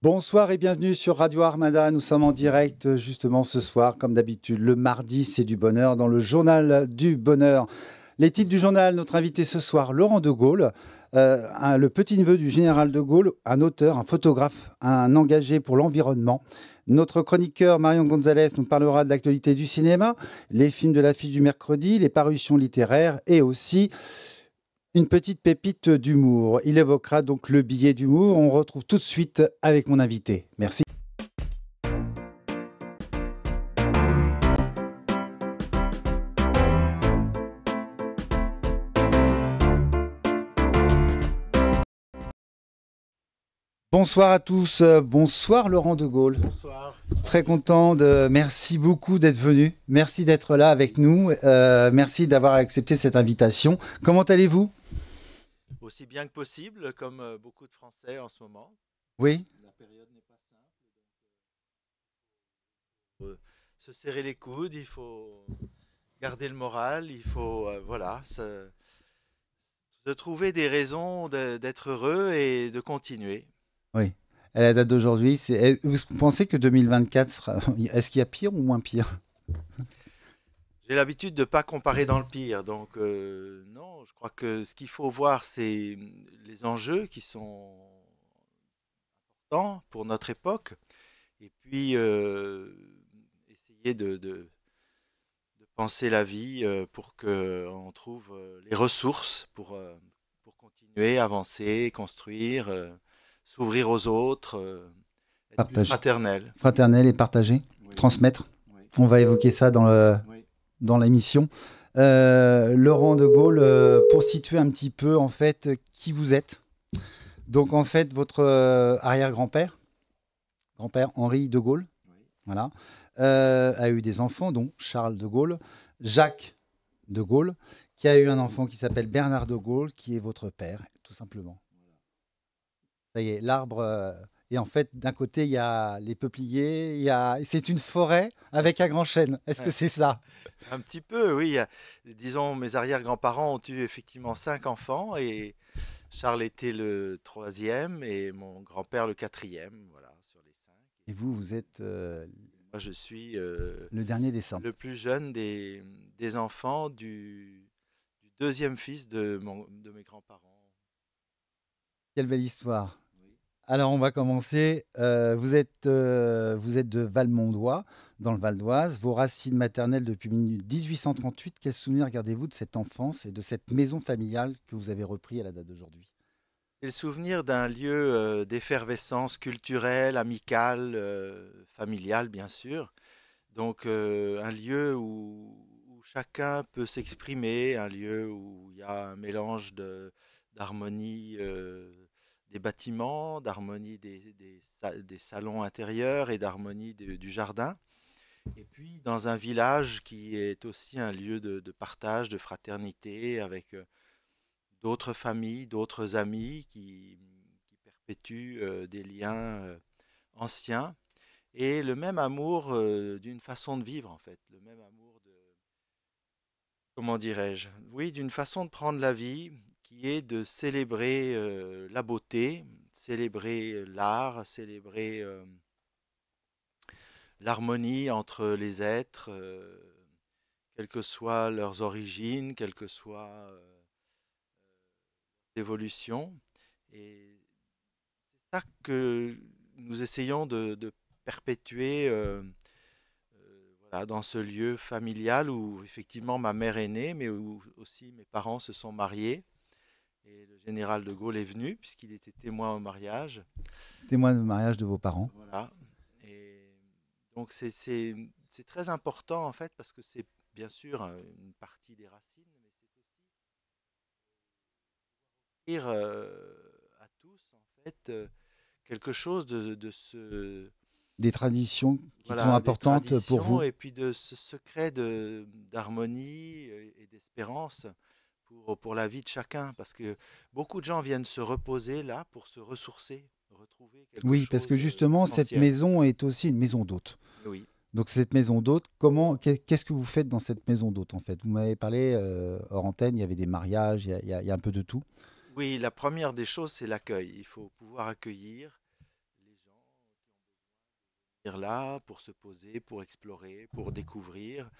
Bonsoir et bienvenue sur Radio Armada. Nous sommes en direct justement ce soir, comme d'habitude. Le mardi, c'est du bonheur dans le journal du bonheur. Les titres du journal, notre invité ce soir, Laurent de Gaulle, le petit-neveu du général de Gaulle, un auteur, un photographe, un engagé pour l'environnement. Notre chroniqueur Marion Gonzalez nous parlera de l'actualité du cinéma, les films de l'affiche du mercredi, les parutions littéraires et aussi une petite pépite d'humour. Il évoquera donc le billet d'humour. On retrouve tout de suite avec mon invité. Merci. Bonsoir à tous. Bonsoir Laurent de Gaulle. Bonsoir. Très content de. Merci beaucoup d'être venu. Merci d'être là avec nous. Merci d'avoir accepté cette invitation. Comment allez-vous? Aussi bien que possible, comme beaucoup de Français en ce moment. Oui. La période n'est pas simple. Donc, se serrer les coudes, il faut garder le moral, il faut de trouver des raisons d'être heureux et de continuer. Oui. À la date d'aujourd'hui, vous pensez que 2024 sera. Est-ce qu'il y a pire ou moins pire? J'ai l'habitude de ne pas comparer dans le pire, donc non, je crois que ce qu'il faut voir, c'est les enjeux qui sont importants pour notre époque, et puis essayer de penser la vie pour qu'on trouve les ressources pour continuer, avancer, construire, s'ouvrir aux autres, être plus Partage. fraternel. Fraternel et partagé. Oui. Transmettre. Oui. On va évoquer ça Oui. dans l'émission. Laurent de Gaulle, pour situer un petit peu en fait qui vous êtes. Donc en fait votre arrière-grand-père, grand-père Henri de Gaulle, Oui. voilà, a eu des enfants, dont Charles de Gaulle, Jacques de Gaulle, qui a eu un enfant qui s'appelle Bernard de Gaulle, qui est votre père, tout simplement. Ça y est, l'arbre. Et en fait, d'un côté, il y a les peupliers, c'est une forêt avec un grand chêne. Est-ce que c'est ça? Un petit peu, oui. Disons, mes arrière-grands-parents ont eu effectivement 5 enfants et Charles était le troisième et mon grand-père le quatrième, voilà, sur les 5. Et vous êtes Moi, je suis le dernier des saints. le plus jeune des enfants du deuxième fils de mes grands-parents. Quelle belle histoire. Oui. Alors, on va commencer. Vous êtes de Valmondois, dans le Val d'Oise. Vos racines maternelles depuis 1838. Quel souvenir gardez-vous de cette enfance et de cette maison familiale que vous avez repris à la date d'aujourd'hui? C'est le souvenir d'un lieu d'effervescence culturelle, amicale, familiale, bien sûr. Donc, un lieu où chacun peut s'exprimer, un lieu où il y a un mélange d'harmonie des bâtiments, d'harmonie des salons intérieurs et d'harmonie du jardin. Et puis, dans un village qui est aussi un lieu de partage, de fraternité, avec d'autres familles, d'autres amis qui perpétuent des liens anciens et le même amour d'une façon de vivre en fait, le même amour de, comment dirais-je, oui, d'une façon de prendre la vie qui est de célébrer la beauté, célébrer l'art, célébrer l'harmonie entre les êtres, quelles que soient leurs origines, quelles que soient l'évolution. Et c'est ça que nous essayons de perpétuer voilà, dans ce lieu familial où effectivement ma mère est née, mais où aussi mes parents se sont mariés. Et le général de Gaulle est venu puisqu'il était témoin au mariage. Témoin de mariage de vos parents. Voilà. Et donc c'est très important en fait parce que c'est bien sûr une partie des racines, mais c'est aussi offrir à tous en fait quelque chose de ce Des traditions qui sont voilà, des importantes pour traditions vous. et puis de ce secret d'harmonie et d'espérance pour la vie de chacun. Parce que beaucoup de gens viennent se reposer là pour se ressourcer, retrouver quelque Oui, parce chose que justement, cette d'essentiel. maison est aussi une maison d'hôte. Oui. Donc cette maison d'hôte, qu'est-ce que vous faites dans cette maison d'hôte en fait? Vous m'avez parlé hors antenne, il y avait des mariages, il y a un peu de tout. Oui, la première des choses, c'est l'accueil. Il faut pouvoir accueillir les gens venir là pour se poser, pour explorer, pour découvrir.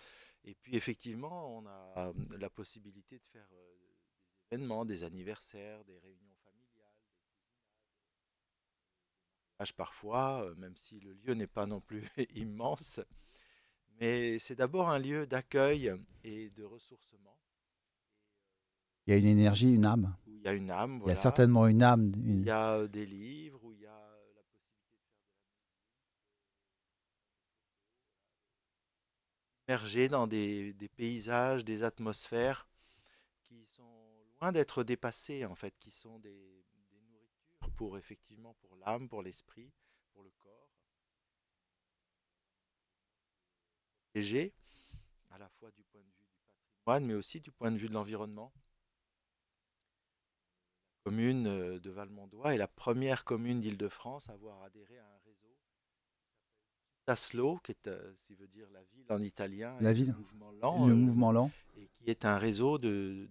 Et puis effectivement, on a la possibilité de faire des événements, des anniversaires, des réunions familiales, parfois, même si le lieu n'est pas non plus immense. Mais c'est d'abord un lieu d'accueil et de ressourcement, Il y a une énergie, une âme. où il y a une âme, Il y a voilà, certainement une âme. où il y a des livres, où il y a la possibilité d'immerger dans des paysages, des atmosphères qui sont loin d'être dépassés, en fait, qui sont des nourritures pour effectivement pour l'âme, pour l'esprit, pour le corps, léger, à la fois du point de vue du patrimoine, mais aussi du point de vue de l'environnement. Commune de Valmondois est la première commune d'Île-de-France à avoir adhéré à un réseau Taslo, qui est, qui veut dire la ville en italien, La et le ville, mouvement lent, le mouvement lent. et qui est un réseau de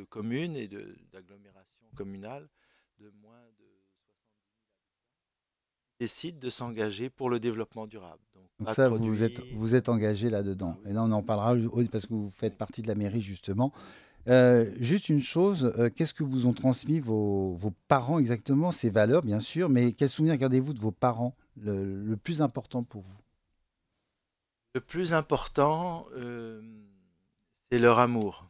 communes et d'agglomérations communales de moins de 70 décident de s'engager pour le développement durable. Donc, Donc pas de ça, produits. vous êtes engagé là-dedans. Ah oui, Et là, on en parlera parce que vous faites oui, partie de la mairie, justement. oui. Juste une chose, qu'est-ce que vous ont transmis vos parents exactement? Ces valeurs, bien sûr, mais quel souvenir gardez-vous de vos parents, le plus important pour vous? Le plus important, c'est leur amour.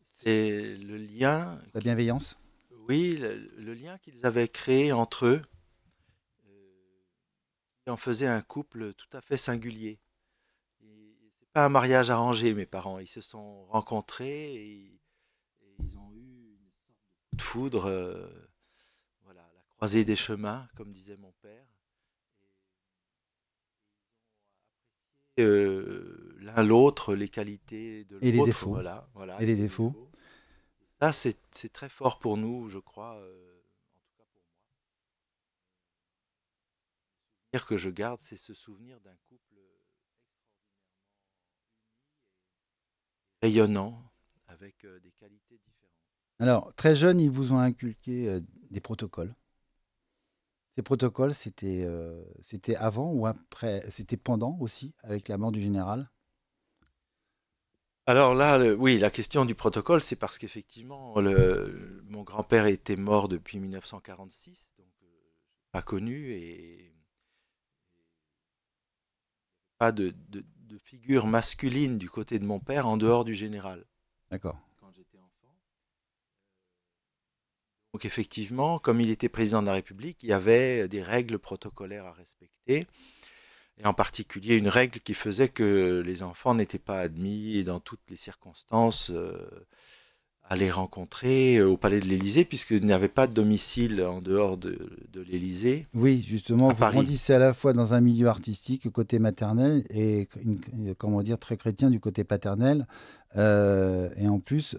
C'est le lien, La bienveillance? oui, le lien qu'ils avaient créé entre eux, qui en faisait un couple tout à fait singulier. C'est pas un mariage arrangé, mes parents. Ils se sont rencontrés et ils ont eu une sorte de coup de foudre, voilà, la croisée des chemins, comme disait mon père. Et l'un l'autre, les qualités de Et les l'autre, défauts? voilà, voilà, Et et les les défauts? défauts. Ça, c'est très fort pour nous, je crois, en tout cas pour moi. Le souvenir que je garde, c'est ce souvenir d'un couple rayonnant, avec des qualités différentes. Alors, très jeune, ils vous ont inculqué des protocoles. Ces protocoles, c'était avant ou après? C'était pendant aussi, avec la mort du général? Alors là, oui, la question du protocole, c'est parce qu'effectivement, mon grand-père était mort depuis 1946, donc pas connu et pas de figure masculine du côté de mon père en dehors du général D'accord. quand j'étais enfant. Donc effectivement, comme il était président de la République, il y avait des règles protocolaires à respecter, et en particulier une règle qui faisait que les enfants n'étaient pas admis dans toutes les circonstances à les rencontrer au palais de l'Élysée, puisqu'il n'y avait pas de domicile en dehors de l'Élysée Oui, justement, à vous Paris. grandissez à la fois dans un milieu artistique côté maternel et comment dire très chrétien du côté paternel. Et en plus,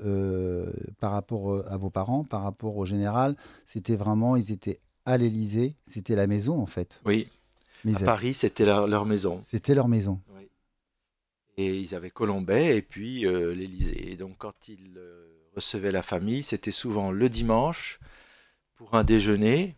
par rapport à vos parents, par rapport au général, c'était vraiment, ils étaient à l'Élysée, c'était la maison en fait. Oui, Mais à Paris, c'était leur maison. c'était leur maison. Oui. Et ils avaient Colombey et puis l'Élysée. Et donc quand ils recevaient la famille, c'était souvent le dimanche pour un déjeuner.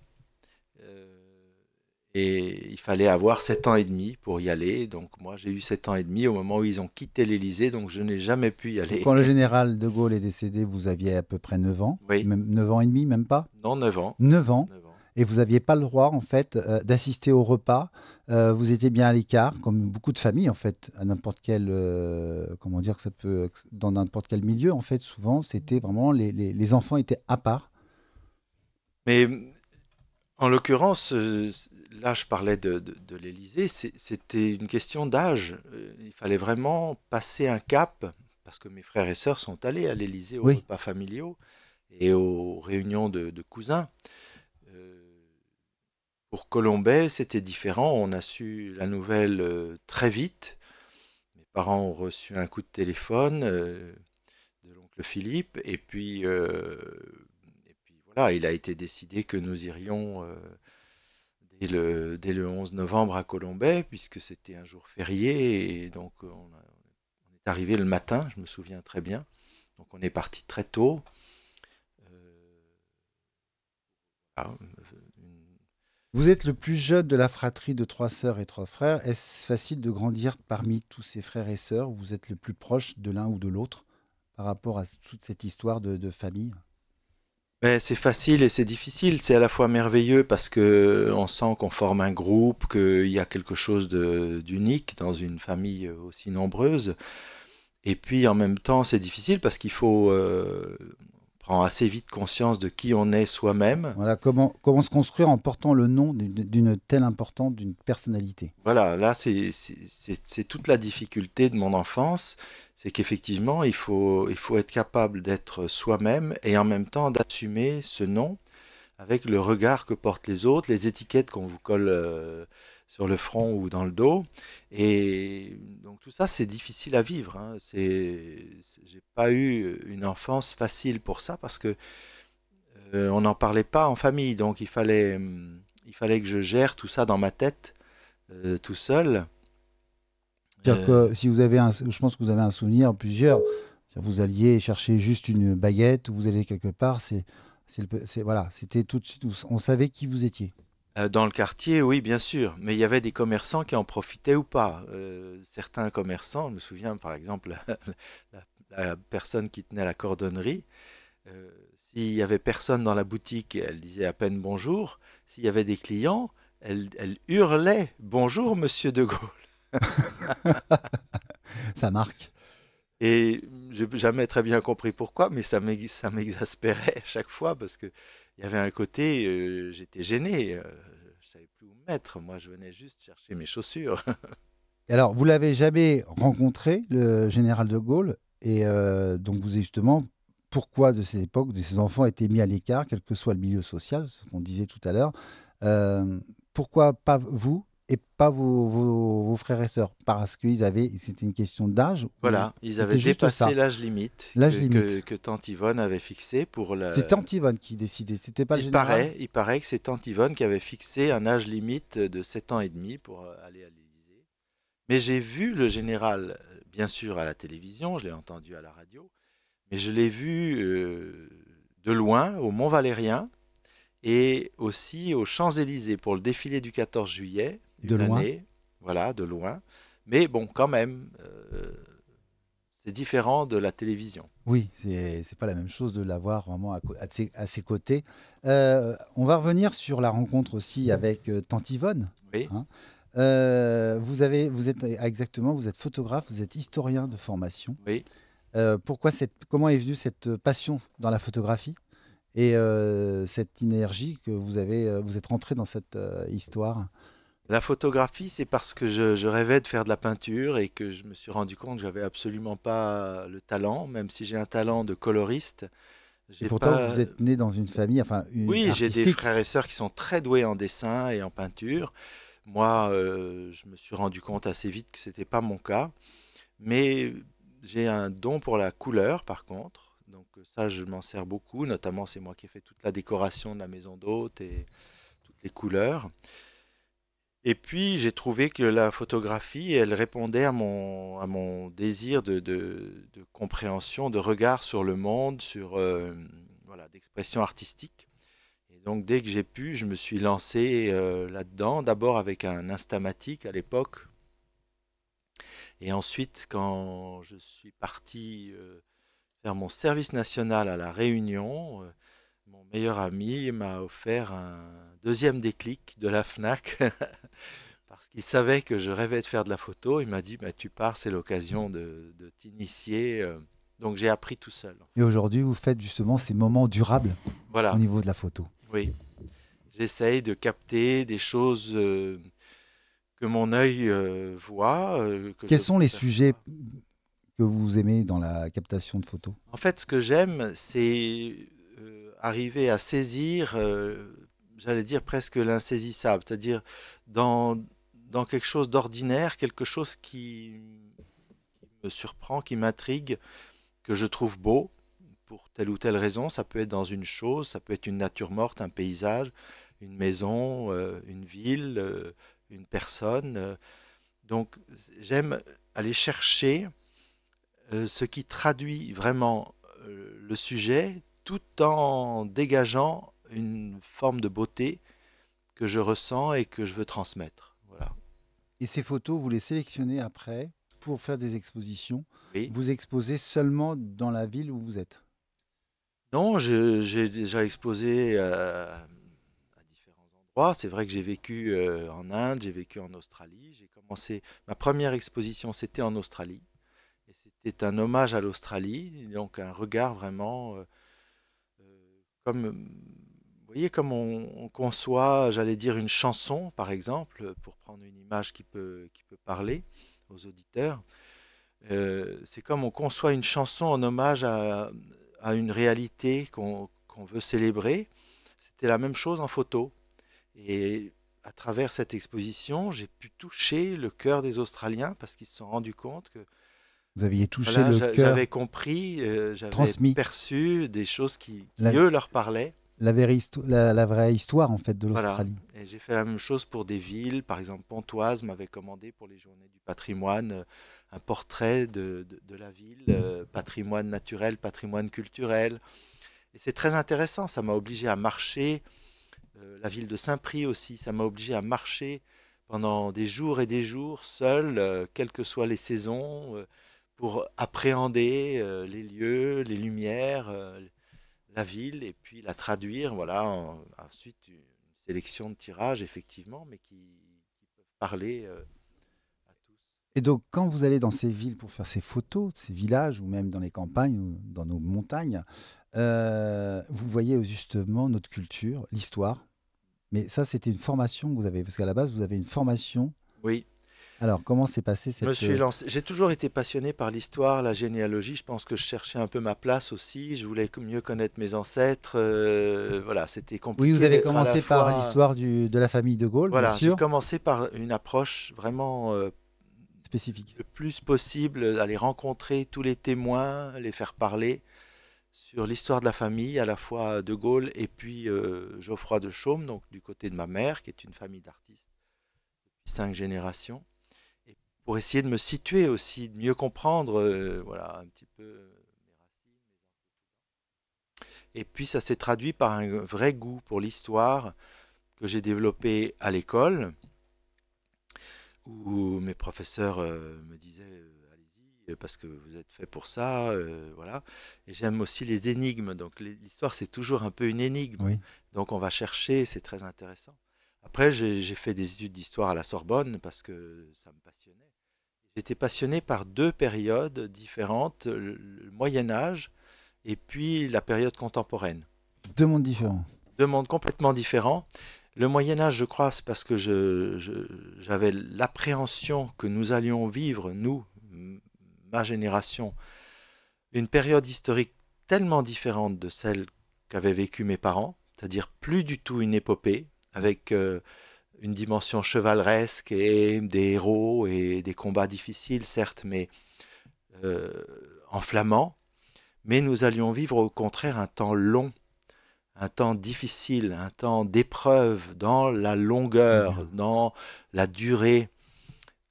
Et il fallait avoir 7 ans et demi pour y aller. Donc moi, j'ai eu 7 ans et demi au moment où ils ont quitté l'Élysée, donc je n'ai jamais pu y Donc, aller. quand le général de Gaulle est décédé, vous aviez à peu près 9 ans, Oui, même 9 ans et demi, même pas? non, 9 ans. 9 ans. 9 ans. Et vous n'aviez pas le droit, en fait, d'assister au repas. Vous étiez bien à l'écart, comme beaucoup de familles, en fait, à n'importe quel, comment dire que ça peut, dans n'importe quel milieu, en fait, souvent, c'était vraiment, les enfants étaient à part. Mais en l'occurrence, là, je parlais de l'Élysée, c'était une question d'âge. Il fallait vraiment passer un cap, parce que mes frères et sœurs sont allés à l'Élysée aux Oui, repas familiaux et aux réunions de cousins. Euh, pour Colombey, c'était différent. On a su la nouvelle très vite. Mes parents ont reçu un coup de téléphone de l'oncle Philippe, et puis voilà, il a été décidé que nous irions dès le 11 novembre à Colombey, puisque c'était un jour férié, et donc on est arrivé le matin, je me souviens très bien. Donc on est parti très tôt. Voilà, Vous êtes le plus jeune de la fratrie de 3 sœurs et 3 frères. Est-ce facile de grandir parmi tous ces frères et sœurs? Vous êtes le plus proche de l'un ou de l'autre par rapport à toute cette histoire de famille? C'est facile et c'est difficile. C'est à la fois merveilleux parce que on sent qu'on forme un groupe, qu'il y a quelque chose d'unique dans une famille aussi nombreuse. Et puis en même temps, c'est difficile parce qu'il faut prendre assez vite conscience de qui on est soi-même. Voilà, comment se construire en portant le nom d'une telle importance, d'une personnalité? Voilà, là, c'est toute la difficulté de mon enfance, c'est qu'effectivement, il faut être capable d'être soi-même et en même temps d'assumer ce nom avec le regard que portent les autres, les étiquettes qu'on vous colle sur le front ou dans le dos. Et donc tout ça, c'est difficile à vivre, hein. J'ai pas eu une enfance facile pour ça parce que on n'en parlait pas en famille, donc il fallait que je gère tout ça dans ma tête tout seul. C'est-à-dire Euh, que si vous avez je pense que vous avez un souvenir, plusieurs, c'est-à-dire vous alliez chercher juste une baguette ou vous allez quelque part, voilà, c'était tout de suite, on savait qui vous étiez. Dans le quartier, oui, bien sûr, mais il y avait des commerçants qui en profitaient ou pas. Certains commerçants, je me souviens par exemple la personne qui tenait la cordonnerie, s'il y avait personne dans la boutique, elle disait à peine bonjour. S'il y avait des clients, elle hurlait bonjour, monsieur De Gaulle. Ça marque. Et j'ai jamais très bien compris pourquoi, mais ça m'exaspérait à chaque fois parce que il y avait un côté, j'étais gêné, je savais plus où me mettre. Moi, je venais juste chercher mes chaussures. Et alors, vous l'avez jamais rencontré, le général de Gaulle, et donc vous avez justement pourquoi de ces époques, de ces enfants étaient mis à l'écart, quel que soit le milieu social, ce qu'on disait tout à l'heure. Euh, Pourquoi pas vous et pas vos frères et sœurs? Parce c'était une question d'âge ou Voilà, ils avaient c'était juste dépassé ça, l'âge limite l'âge limite? que Tante Yvonne avait fixé pour la... C'était Antivone qui décidait, c'était pas le général? Il paraît que c'est Tante Yvonne qui avait fixé un âge limite de 7 ans et demi pour aller à l'Élysée. Mais j'ai vu le général, bien sûr, à la télévision, je l'ai entendu à la radio, mais je l'ai vu de loin au Mont-Valérien et aussi aux Champs-Élysées pour le défilé du 14 juillet, De une loin? année, voilà, de loin. Mais bon, quand même, c'est différent de la télévision. Oui, c'est pas la même chose de l'avoir vraiment à ses côtés. On va revenir sur la rencontre aussi avec Tante Yvonne, Oui, hein. Vous êtes exactement, vous êtes photographe, vous êtes historien de formation. oui. Comment est venue cette passion dans la photographie et cette énergie que vous êtes rentré dans cette histoire? La photographie, c'est parce que je rêvais de faire de la peinture et que je me suis rendu compte que j'avais absolument pas le talent, même si j'ai un talent de coloriste. Et J'ai pourtant, pas. vous êtes né dans une famille, enfin, Oui, j'ai des artistique. frères et sœurs qui sont très doués en dessin et en peinture. Moi, je me suis rendu compte assez vite que c'était pas mon cas, mais j'ai un don pour la couleur, par contre. Donc ça, je m'en sers beaucoup. Notamment, c'est moi qui ai fait toute la décoration de la maison d'hôte et toutes les couleurs. Et puis, j'ai trouvé que la photographie, elle répondait à mon désir de compréhension, de regard sur le monde, sur, voilà, d'expression artistique. Et donc, dès que j'ai pu, je me suis lancé là-dedans, d'abord avec un Instamatic à l'époque, et ensuite, quand je suis parti faire mon service national à La Réunion, mon meilleur ami m'a offert un deuxième déclic de la FNAC. Parce qu'il savait que je rêvais de faire de la photo, il m'a dit bah, tu pars, c'est l'occasion de t'initier. Donc j'ai appris tout seul. Et aujourd'hui, vous faites justement ces moments durables au Voilà, niveau de la photo. oui. J'essaye de capter des choses que mon œil voit, que Quels je sont les sujets perçois. que vous aimez dans la captation de photos? En fait, ce que j'aime, c'est arriver à saisir, j'allais dire presque l'insaisissable, c'est-à-dire dans, dans quelque chose d'ordinaire, quelque chose qui me surprend, qui m'intrigue, que je trouve beau pour telle ou telle raison. Ça peut être dans une chose, ça peut être une nature morte, un paysage, une maison, une ville, une personne. Donc j'aime aller chercher ce qui traduit vraiment le sujet tout en dégageant une forme de beauté que je ressens et que je veux transmettre. Voilà. Et ces photos, vous les sélectionnez après pour faire des expositions. Oui. Vous exposez seulement dans la ville où vous êtes? Non, j'ai déjà exposé à différents endroits. C'est vrai que j'ai vécu en Inde, j'ai vécu en Australie. J'ai commencé ma première exposition, c'était en Australie. Et c'était un hommage à l'Australie, donc un regard vraiment comme, vous voyez, comme on conçoit, j'allais dire, une chanson, par exemple, pour prendre une image qui peut parler aux auditeurs. C'est comme on conçoit une chanson en hommage à une réalité qu'on veut célébrer. C'était la même chose en photo. Et à travers cette exposition, j'ai pu toucher le cœur des Australiens parce qu'ils se sont rendus compte que Vous aviez touché voilà, le cœur, j'avais compris, j'avais transmis perçu des choses qui la, eux leur parlaient. la vraie histoire en fait de Voilà. l'Australie. Et j'ai fait la même chose pour des villes. Par exemple, Pontoise m'avait commandé pour les journées du patrimoine un portrait de la ville, patrimoine naturel, patrimoine culturel. Et c'est très intéressant. Ça m'a obligé à marcher. La ville de Saint-Prix aussi, ça m'a obligé à marcher pendant des jours et des jours, seul, quelles que soient les saisons, pour appréhender les lieux, les lumières, la ville, et puis la traduire, voilà, ensuite une sélection de tirages, effectivement, mais qui peuvent parler à tous. Et donc, quand vous allez dans ces villes pour faire ces photos, ces villages, ou même dans les campagnes, ou dans nos montagnes, vous voyez justement notre culture, l'histoire. Mais ça, c'était une formation que vous avez, parce qu'à la base, vous avez une formation. Oui, Alors, comment s'est passé je me cette... suis lancé. J'ai toujours été passionné par l'histoire, la généalogie. Je pense que je cherchais un peu ma place aussi. Je voulais mieux connaître mes ancêtres. Voilà, c'était Oui, vous compliqué avez d'être à la commencé par fois. l'histoire de la famille de Gaulle, bien Voilà, j'ai sûr, commencé par une approche vraiment spécifique. le plus possible, aller rencontrer tous les témoins, les faire parler sur l'histoire de la famille, à la fois de Gaulle et puis Geoffroy de Chaume, donc du côté de ma mère, qui est une famille d'artistes depuis 5 générations, et pour essayer de me situer aussi, de mieux comprendre, voilà, un petit peu mes racines. Et puis ça s'est traduit par un vrai goût pour l'histoire que j'ai développé à l'école, où mes professeurs me disaient allez-y parce que vous êtes fait pour ça, voilà. Et j'aime aussi les énigmes, donc l'histoire c'est toujours un peu une énigme, Oui. donc on va chercher, c'est très intéressant. Après j'ai fait des études d'histoire à la Sorbonne parce que ça me passionnait. J'étais passionné par deux périodes différentes, le Moyen Âge et puis la période contemporaine. Deux mondes différents. Deux mondes complètement différents. Le Moyen Âge, je crois, c'est parce que j'avais l'appréhension que nous allions vivre, nous, ma génération, une période historique tellement différente de celle qu'avaient vécu mes parents, c'est-à-dire plus du tout une épopée, avec une dimension chevaleresque et des héros et des combats difficiles, certes, mais enflammants. Mais nous allions vivre au contraire un temps long, un temps difficile, un temps d'épreuve dans la longueur, dans la durée,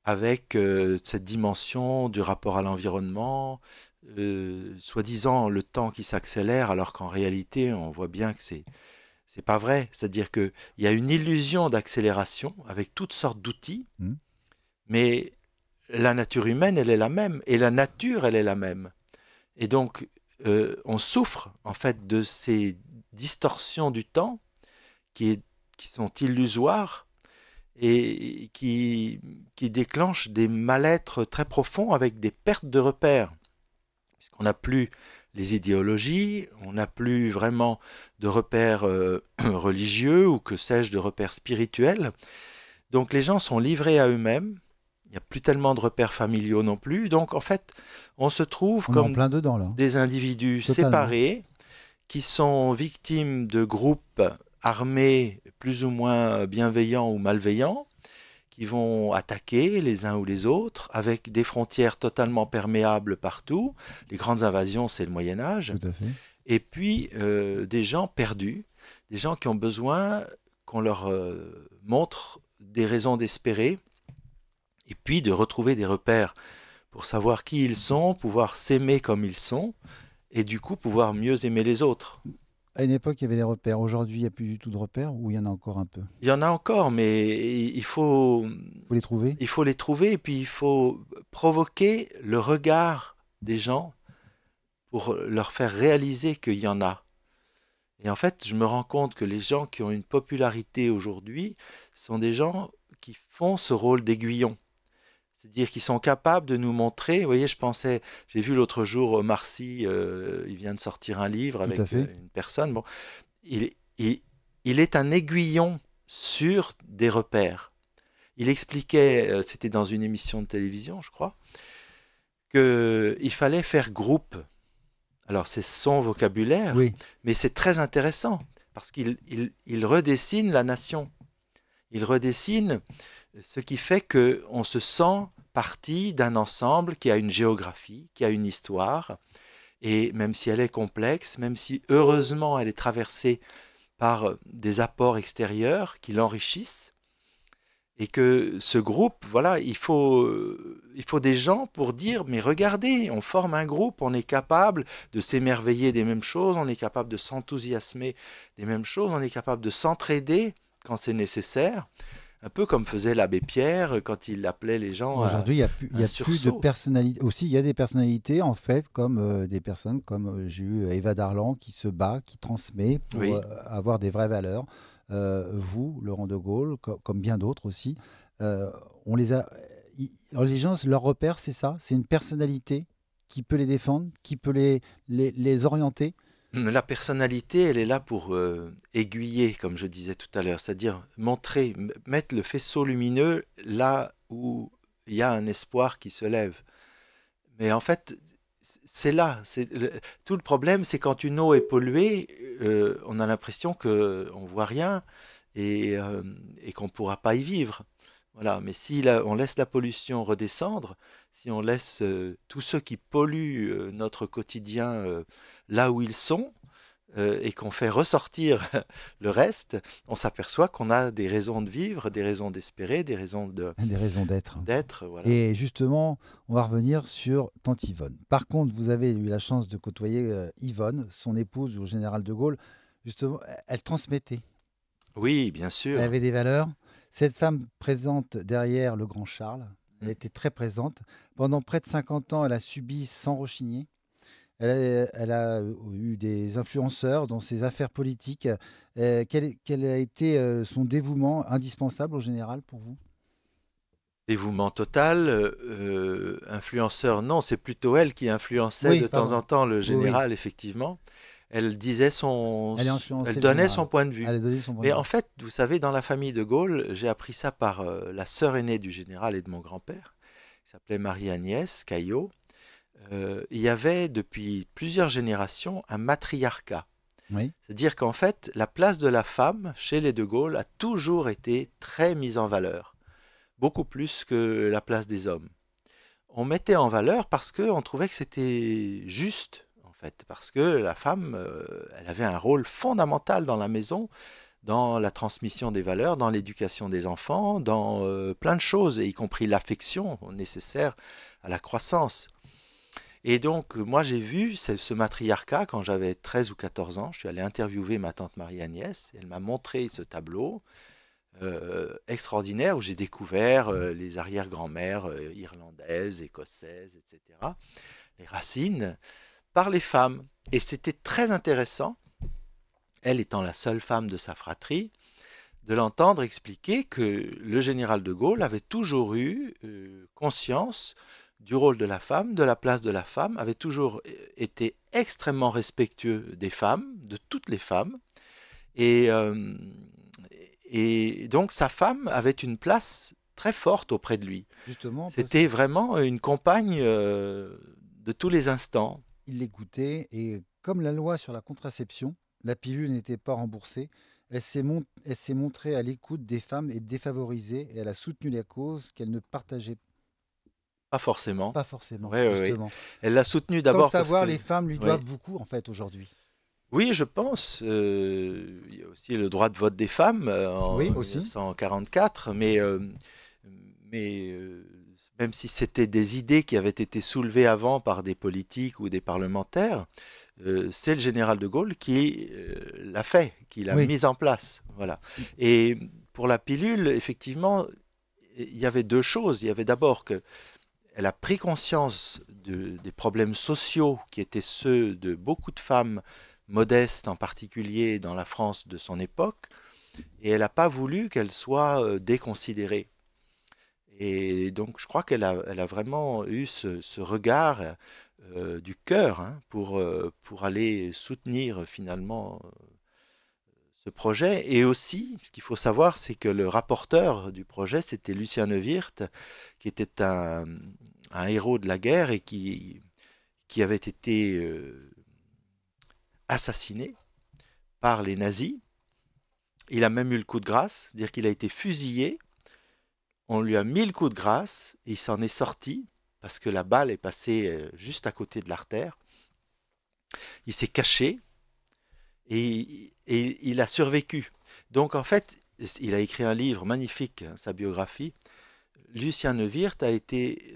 avec cette dimension du rapport à l'environnement, soi-disant le temps qui s'accélère, alors qu'en réalité, on voit bien que c'est pas vrai. C'est-à-dire qu'il y a une illusion d'accélération avec toutes sortes d'outils, mais la nature humaine, elle est la même, et la nature, elle est la même. Et donc, on souffre en fait de ces distorsions du temps qui sont illusoires et qui déclenchent des mal-être très profonds avec des pertes de repères. Puisqu'on n'a plus les idéologies, on n'a plus vraiment de repères religieux ou que sais-je, de repères spirituels. Donc les gens sont livrés à eux-mêmes. Il n'y a plus tellement de repères familiaux non plus. Donc en fait, on se trouve On est en comme plein dedans, là. des individus Totalement. séparés qui sont victimes de groupes armés plus ou moins bienveillants ou malveillants, qui vont attaquer les uns ou les autres, avec des frontières totalement perméables partout. Les grandes invasions, c'est le Moyen Âge. Tout à fait. Et puis des gens perdus, des gens qui ont besoin qu'on leur montre des raisons d'espérer, et puis de retrouver des repères pour savoir qui ils sont, pouvoir s'aimer comme ils sont, et du coup pouvoir mieux aimer les autres. À une époque, il y avait des repères. Aujourd'hui, il n'y a plus du tout de repères ou il y en a encore un peu? Il y en a encore, mais Vous les trouvez? il faut les trouver et puis il faut provoquer le regard des gens pour leur faire réaliser qu'il y en a. Et en fait, je me rends compte que les gens qui ont une popularité aujourd'hui sont des gens qui font ce rôle d'aiguillon. C'est-à-dire qu'ils sont capables de nous montrer. Vous voyez, j'ai vu l'autre jour Omar Sy, il vient de sortir un livre Tout à avec fait. une personne. Bon, il, il- il est un aiguillon sur des repères. Il expliquait, c'était dans une émission de télévision, je crois, qu'il fallait faire groupe. Alors c'est son vocabulaire, Oui, mais c'est très intéressant parce il redessine la nation. Il redessine ce qui fait qu'on se sent partie d'un ensemble qui a une géographie, qui a une histoire, et même si elle est complexe, même si heureusement elle est traversée par des apports extérieurs qui l'enrichissent, et que ce groupe, voilà, il faut des gens pour dire, mais regardez, on forme un groupe, on est capable de s'émerveiller des mêmes choses, on est capable de s'enthousiasmer des mêmes choses, on est capable de s'entraider quand c'est nécessaire, un peu comme faisait l'abbé Pierre quand il appelait les gens à aujourd'hui, il un y a plus de sursaut. personnalité. Aussi, il y a des personnalités, en fait, comme des personnes comme j'ai eu Eva Darlan qui se bat, qui transmet pour Oui, avoir des vraies valeurs. Vous, Laurent de Gaulle, comme bien d'autres aussi, on les a. Alors, les gens, leur repère, c'est ça, c'est une personnalité qui peut les défendre, qui peut les orienter. la personnalité, elle est là pour aiguiller, comme je disais tout à l'heure, c'est-à-dire montrer, mettre le faisceau lumineux là où il y a un espoir qui se lève. Mais en fait, c'est là. Tout le problème, c'est quand une eau est polluée, on a l'impression qu'on ne voit rien et qu'on ne pourra pas y vivre. Voilà. Mais si on laisse la pollution redescendre, si on laisse tous ceux qui polluent notre quotidien là où ils sont, et qu'on fait ressortir le reste, on s'aperçoit qu'on a des raisons de vivre, des raisons d'espérer, des raisons Des raisons d'être. d'être. Voilà. Et justement, on va revenir sur Tante Yvonne. Par contre, vous avez eu la chance de côtoyer Yvonne, son épouse au général de Gaulle. Justement, elle transmettait. Oui, bien Elle sûr. avait des valeurs. Cette femme présente derrière le grand Charles, elle Mm. était très présente. Pendant près de 50 ans, elle a subi sans rechigner. Elle a eu des influenceurs dans ses affaires politiques. Quel a été son dévouement indispensable au général pour vous? Dévouement total, influenceur, non, c'est plutôt elle qui influençait Oui, de temps pardon. en temps le Oui, oui. général, effectivement. Elle disait Elle a elle influencé le donnait général. son point de vue. Elle a donné son point Mais de en vue. fait, vous savez, dans la famille de Gaulle, j'ai appris ça par la sœur aînée du général et de mon grand-père, qui s'appelait Marie-Agnès Caillot. Il y avait depuis plusieurs générations un matriarcat. Oui. C'est-à-dire qu'en fait, la place de la femme chez les de Gaulle a toujours été très mise en valeur, beaucoup plus que la place des hommes. On mettait en valeur parce qu'on trouvait que c'était juste, en fait, parce que la femme, elle avait un rôle fondamental dans la maison, dans la transmission des valeurs, dans l'éducation des enfants, dans plein de choses, y compris l'affection nécessaire à la croissance. Et donc, moi, j'ai vu ce matriarcat quand j'avais 13 ou 14 ans. Je suis allé interviewer ma tante Marie-Agnès. Elle m'a montré ce tableau extraordinaire où j'ai découvert les arrière-grand-mères irlandaises, écossaises, etc. Les racines par les femmes. Et c'était très intéressant, elle étant la seule femme de sa fratrie, de l'entendre expliquer que le général de Gaulle avait toujours eu conscience du rôle de la femme, de la place de la femme, avait toujours été extrêmement respectueux des femmes, de toutes les femmes, et, euh, et donc sa femme avait une place très forte auprès de lui. Justement, parce C'était vraiment une compagne de tous les instants. qu'il l'écoutait et comme la loi sur la contraception, la pilule n'était pas remboursée, elle s'est montrée à l'écoute des femmes et défavorisée et elle a soutenu la cause qu'elle ne partageait Pas forcément. pas forcément, Oui, oui, oui. justement. Elle l'a soutenu Sans le d'abord parce savoir, que... les femmes lui Oui, doivent beaucoup, en fait, aujourd'hui. oui, je pense. Il y a aussi le droit de vote des femmes Oui, en aussi. 1944, mais même si c'était des idées qui avaient été soulevées avant par des politiques ou des parlementaires, c'est le général de Gaulle qui l'a fait, qui l'a Oui, mise en place. Voilà. Et pour la pilule, effectivement, il y avait deux choses. Il y avait d'abord qu'elle a pris conscience des problèmes sociaux qui étaient ceux de beaucoup de femmes modestes, en particulier dans la France de son époque, et elle n'a pas voulu qu'elle soit déconsidérée. Et donc, je crois elle a vraiment eu ce regard du cœur, hein, pour aller soutenir finalement ce projet. Et aussi, ce qu'il faut savoir, c'est que le rapporteur du projet, c'était Lucien Neuwirth, qui était un héros de la guerre et qui avait été assassiné par les nazis. Il a même eu le coup de grâce, c'est-à-dire qu'il a été fusillé. On lui a mis le coup de grâce, et il s'en est sorti parce que la balle est passée juste à côté de l'artère. Il s'est caché et il a survécu. Donc en fait, il a écrit un livre magnifique, hein, sa biographie. Lucien Neuwirth a été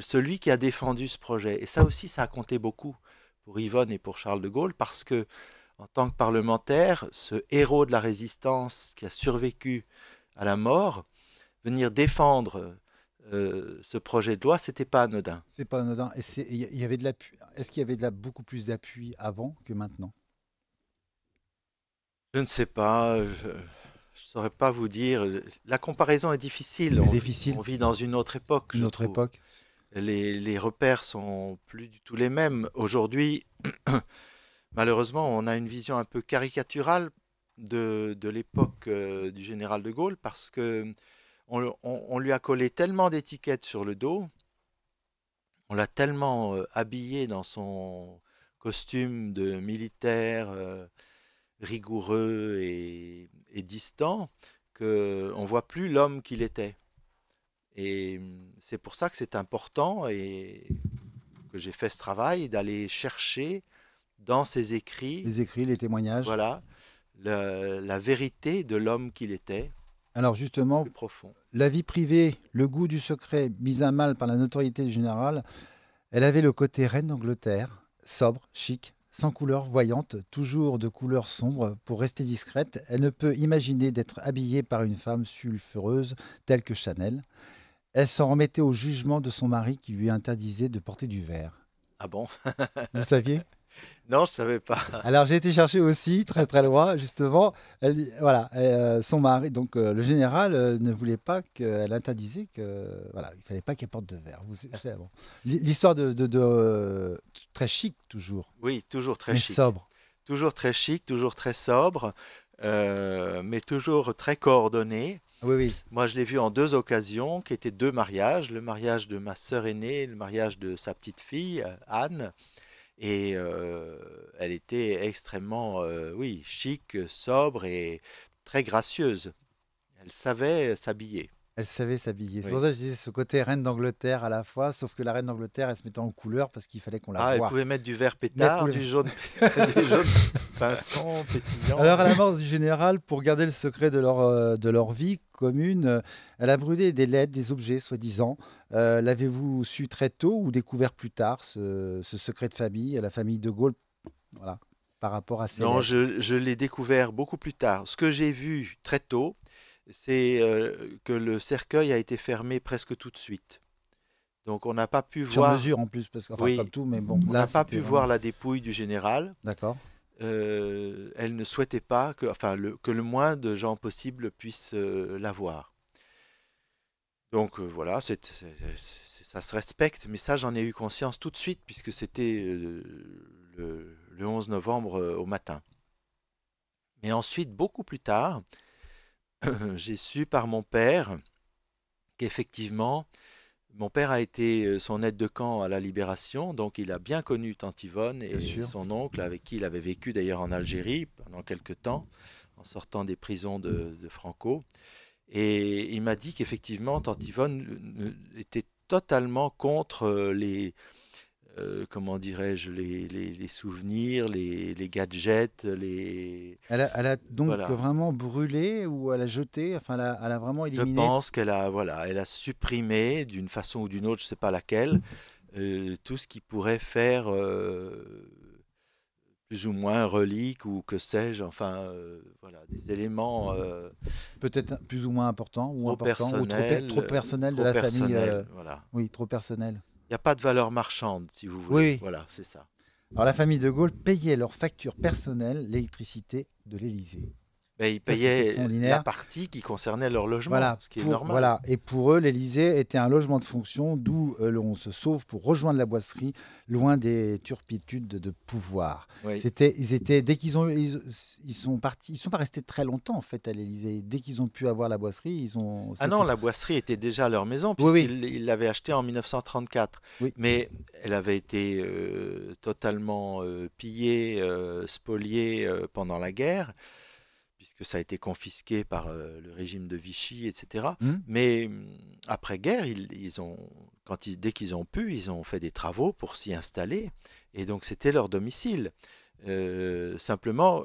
celui qui a défendu ce projet. Et ça aussi, ça a compté beaucoup pour Yvonne et pour Charles de Gaulle parce que, en tant que parlementaire, ce héros de la résistance qui a survécu à la mort, venir défendre ce projet de loi, c'était pas anodin. c'est pas anodin. Et il y avait de l'appui. Est-ce qu'il y avait beaucoup plus d'appui avant que maintenant? Je ne sais pas, je ne saurais pas vous dire. La comparaison est difficile. C'est On difficile, vit dans une autre époque, une je autre trouve. époque. Les repères sont plus du tout les mêmes. Aujourd'hui, malheureusement, on a une vision un peu caricaturale de l'époque du général de Gaulle parce que on lui a collé tellement d'étiquettes sur le dos, on l'a tellement habillé dans son costume de militaire rigoureux et distant qu'on ne voit plus l'homme qu'il était. Et c'est pour ça que c'est important et que j'ai fait ce travail d'aller chercher dans ses écrits, Les écrits, les témoignages. voilà, la vérité de l'homme qu'il était, Alors au justement, plus profond. la vie privée, le goût du secret, mis à mal par la notoriété du général, elle avait le côté reine d'Angleterre, sobre, chic, sans couleur voyante, toujours de couleur sombre. Pour rester discrète, elle ne peut imaginer d'être habillée par une femme sulfureuse telle que Chanel. Elle s'en remettait au jugement de son mari qui lui interdisait de porter du vert. Ah bon? Vous saviez? Non, je savais pas. Alors j'ai été chercher aussi très très loin justement. Voilà, son mari, donc le général ne voulait pas qu'elle interdisait que voilà, il fallait pas qu'elle porte de verre. Vous savez, bon. L'histoire très chic toujours, Oui, toujours très mais chic. sobre. Toujours très chic, toujours très sobre, mais toujours très coordonné. Oui, oui, Moi, je l'ai vu en deux occasions, qui étaient deux mariages. Le mariage de ma sœur aînée, le mariage de sa petite fille, Anne. Et elle était extrêmement, oui, chic, sobre et très gracieuse. Elle savait s'habiller. elle savait s'habiller. C'est pour Oui. ça que je disais ce côté reine d'Angleterre à la fois, sauf que la reine d'Angleterre, elle se mettait en couleur parce qu'il fallait qu'on la Ah, elle voie. pouvait mettre du vert Mais elle pétard, pouvait- du jaune, du jaune pinson, Alors, pétillant. à la mort du général, pour garder le secret de leur vie commune, elle a brûlé des lettres, des objets, soi-disant. L'avez-vous su très tôt ou découvert plus tard, ce secret de famille, la famille de Gaulle, voilà, par rapport à ces Non, lettres? je l'ai découvert beaucoup plus tard. Ce que j'ai vu très tôt, c'est que le cercueil a été fermé presque tout de suite. Donc on n'a pas pu Sur voir, mesure en plus, parce que, enfin, comme oui, tout, mais bon, on là, n'a pas c'était pu voir vraiment. la dépouille du général. D'accord. Elle ne souhaitait pas que, enfin, que le moins de gens possible puissent la voir. Donc voilà, ça se respecte, mais ça j'en ai eu conscience tout de suite puisque c'était le 11 novembre au matin. Mais ensuite, beaucoup plus tard, j'ai su par mon père qu'effectivement, mon père a été son aide de camp à la Libération, donc il a bien connu Tante Yvonne Bien et sûr. son oncle, avec qui il avait vécu d'ailleurs en Algérie pendant quelques temps, en sortant des prisons de Franco. Et il m'a dit qu'effectivement, Tante Yvonne était totalement contre comment dirais-je, les souvenirs, les gadgets, Elle a donc voilà. vraiment brûlé ou elle a jeté, enfin elle a vraiment Je éliminé. pense qu'elle a, voilà, elle a supprimé d'une façon ou d'une autre, je ne sais pas laquelle, tout ce qui pourrait faire plus ou moins relique ou que sais-je, enfin, voilà, des éléments Peut-être plus ou moins trop important, ou trop personnels, personnel de trop la famille. personnels, voilà. Oui, trop personnel. Il n'y a pas de valeur marchande, si vous Oui, voulez. oui. Voilà, c'est ça. Alors la famille de Gaulle payait leurs factures personnelles, l'électricité de l'Élysée. Mais ils Ça, c'est payaient la extraordinaire. partie qui concernait leur logement, Voilà, ce qui est normal. voilà. Et pour eux, l'Élysée était un logement de fonction, d'où on se sauve pour rejoindre la Boisserie, loin des turpitudes de pouvoir. Oui. Ils étaient, dès ils sont partis, ils sont pas restés très longtemps en fait à l'Élysée. Dès qu'ils ont pu avoir la Boisserie, Ah non, c'était. la Boisserie était déjà leur maison, Oui, oui, puisqu'ils l'avaient achetée en 1934. oui. Mais elle avait été totalement pillée, spoliée pendant la guerre, puisque ça a été confisqué par le régime de Vichy, etc. Hmm. Mais après-guerre, ils ont, dès qu'ils ont pu, ils ont fait des travaux pour s'y installer. Et donc c'était leur domicile. Simplement,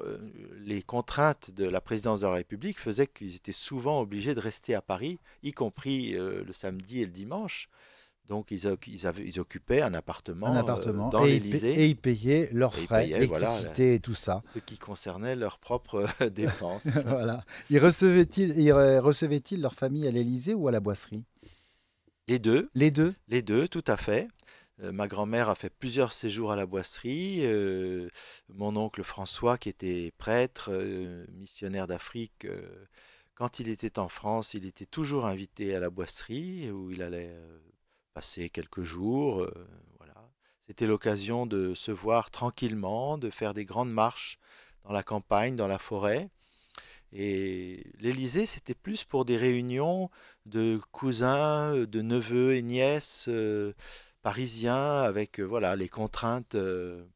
les contraintes de la présidence de la République faisaient qu'ils étaient souvent obligés de rester à Paris, y compris le samedi et le dimanche. Donc ils occupaient un Un appartement appartement dans et l'Élysée ils payaient leurs et ils frais, payaient, voilà, l'électricité et tout ça. ce qui concernait leurs propres dépenses. Voilà. Recevaient-ils leur famille à l'Élysée ou à la Boisserie? Les deux, Les deux? les deux, tout à fait. Ma grand-mère a fait plusieurs séjours à la Boisserie. Mon oncle François, qui était prêtre, missionnaire d'Afrique, quand il était en France, il était toujours invité à la Boisserie, où il allait passer quelques jours. Voilà. C'était l'occasion de se voir tranquillement, de faire des grandes marches dans la campagne, dans la forêt. Et l'Élysée, c'était plus pour des réunions de cousins, de neveux et nièces parisiens avec voilà, les contraintes de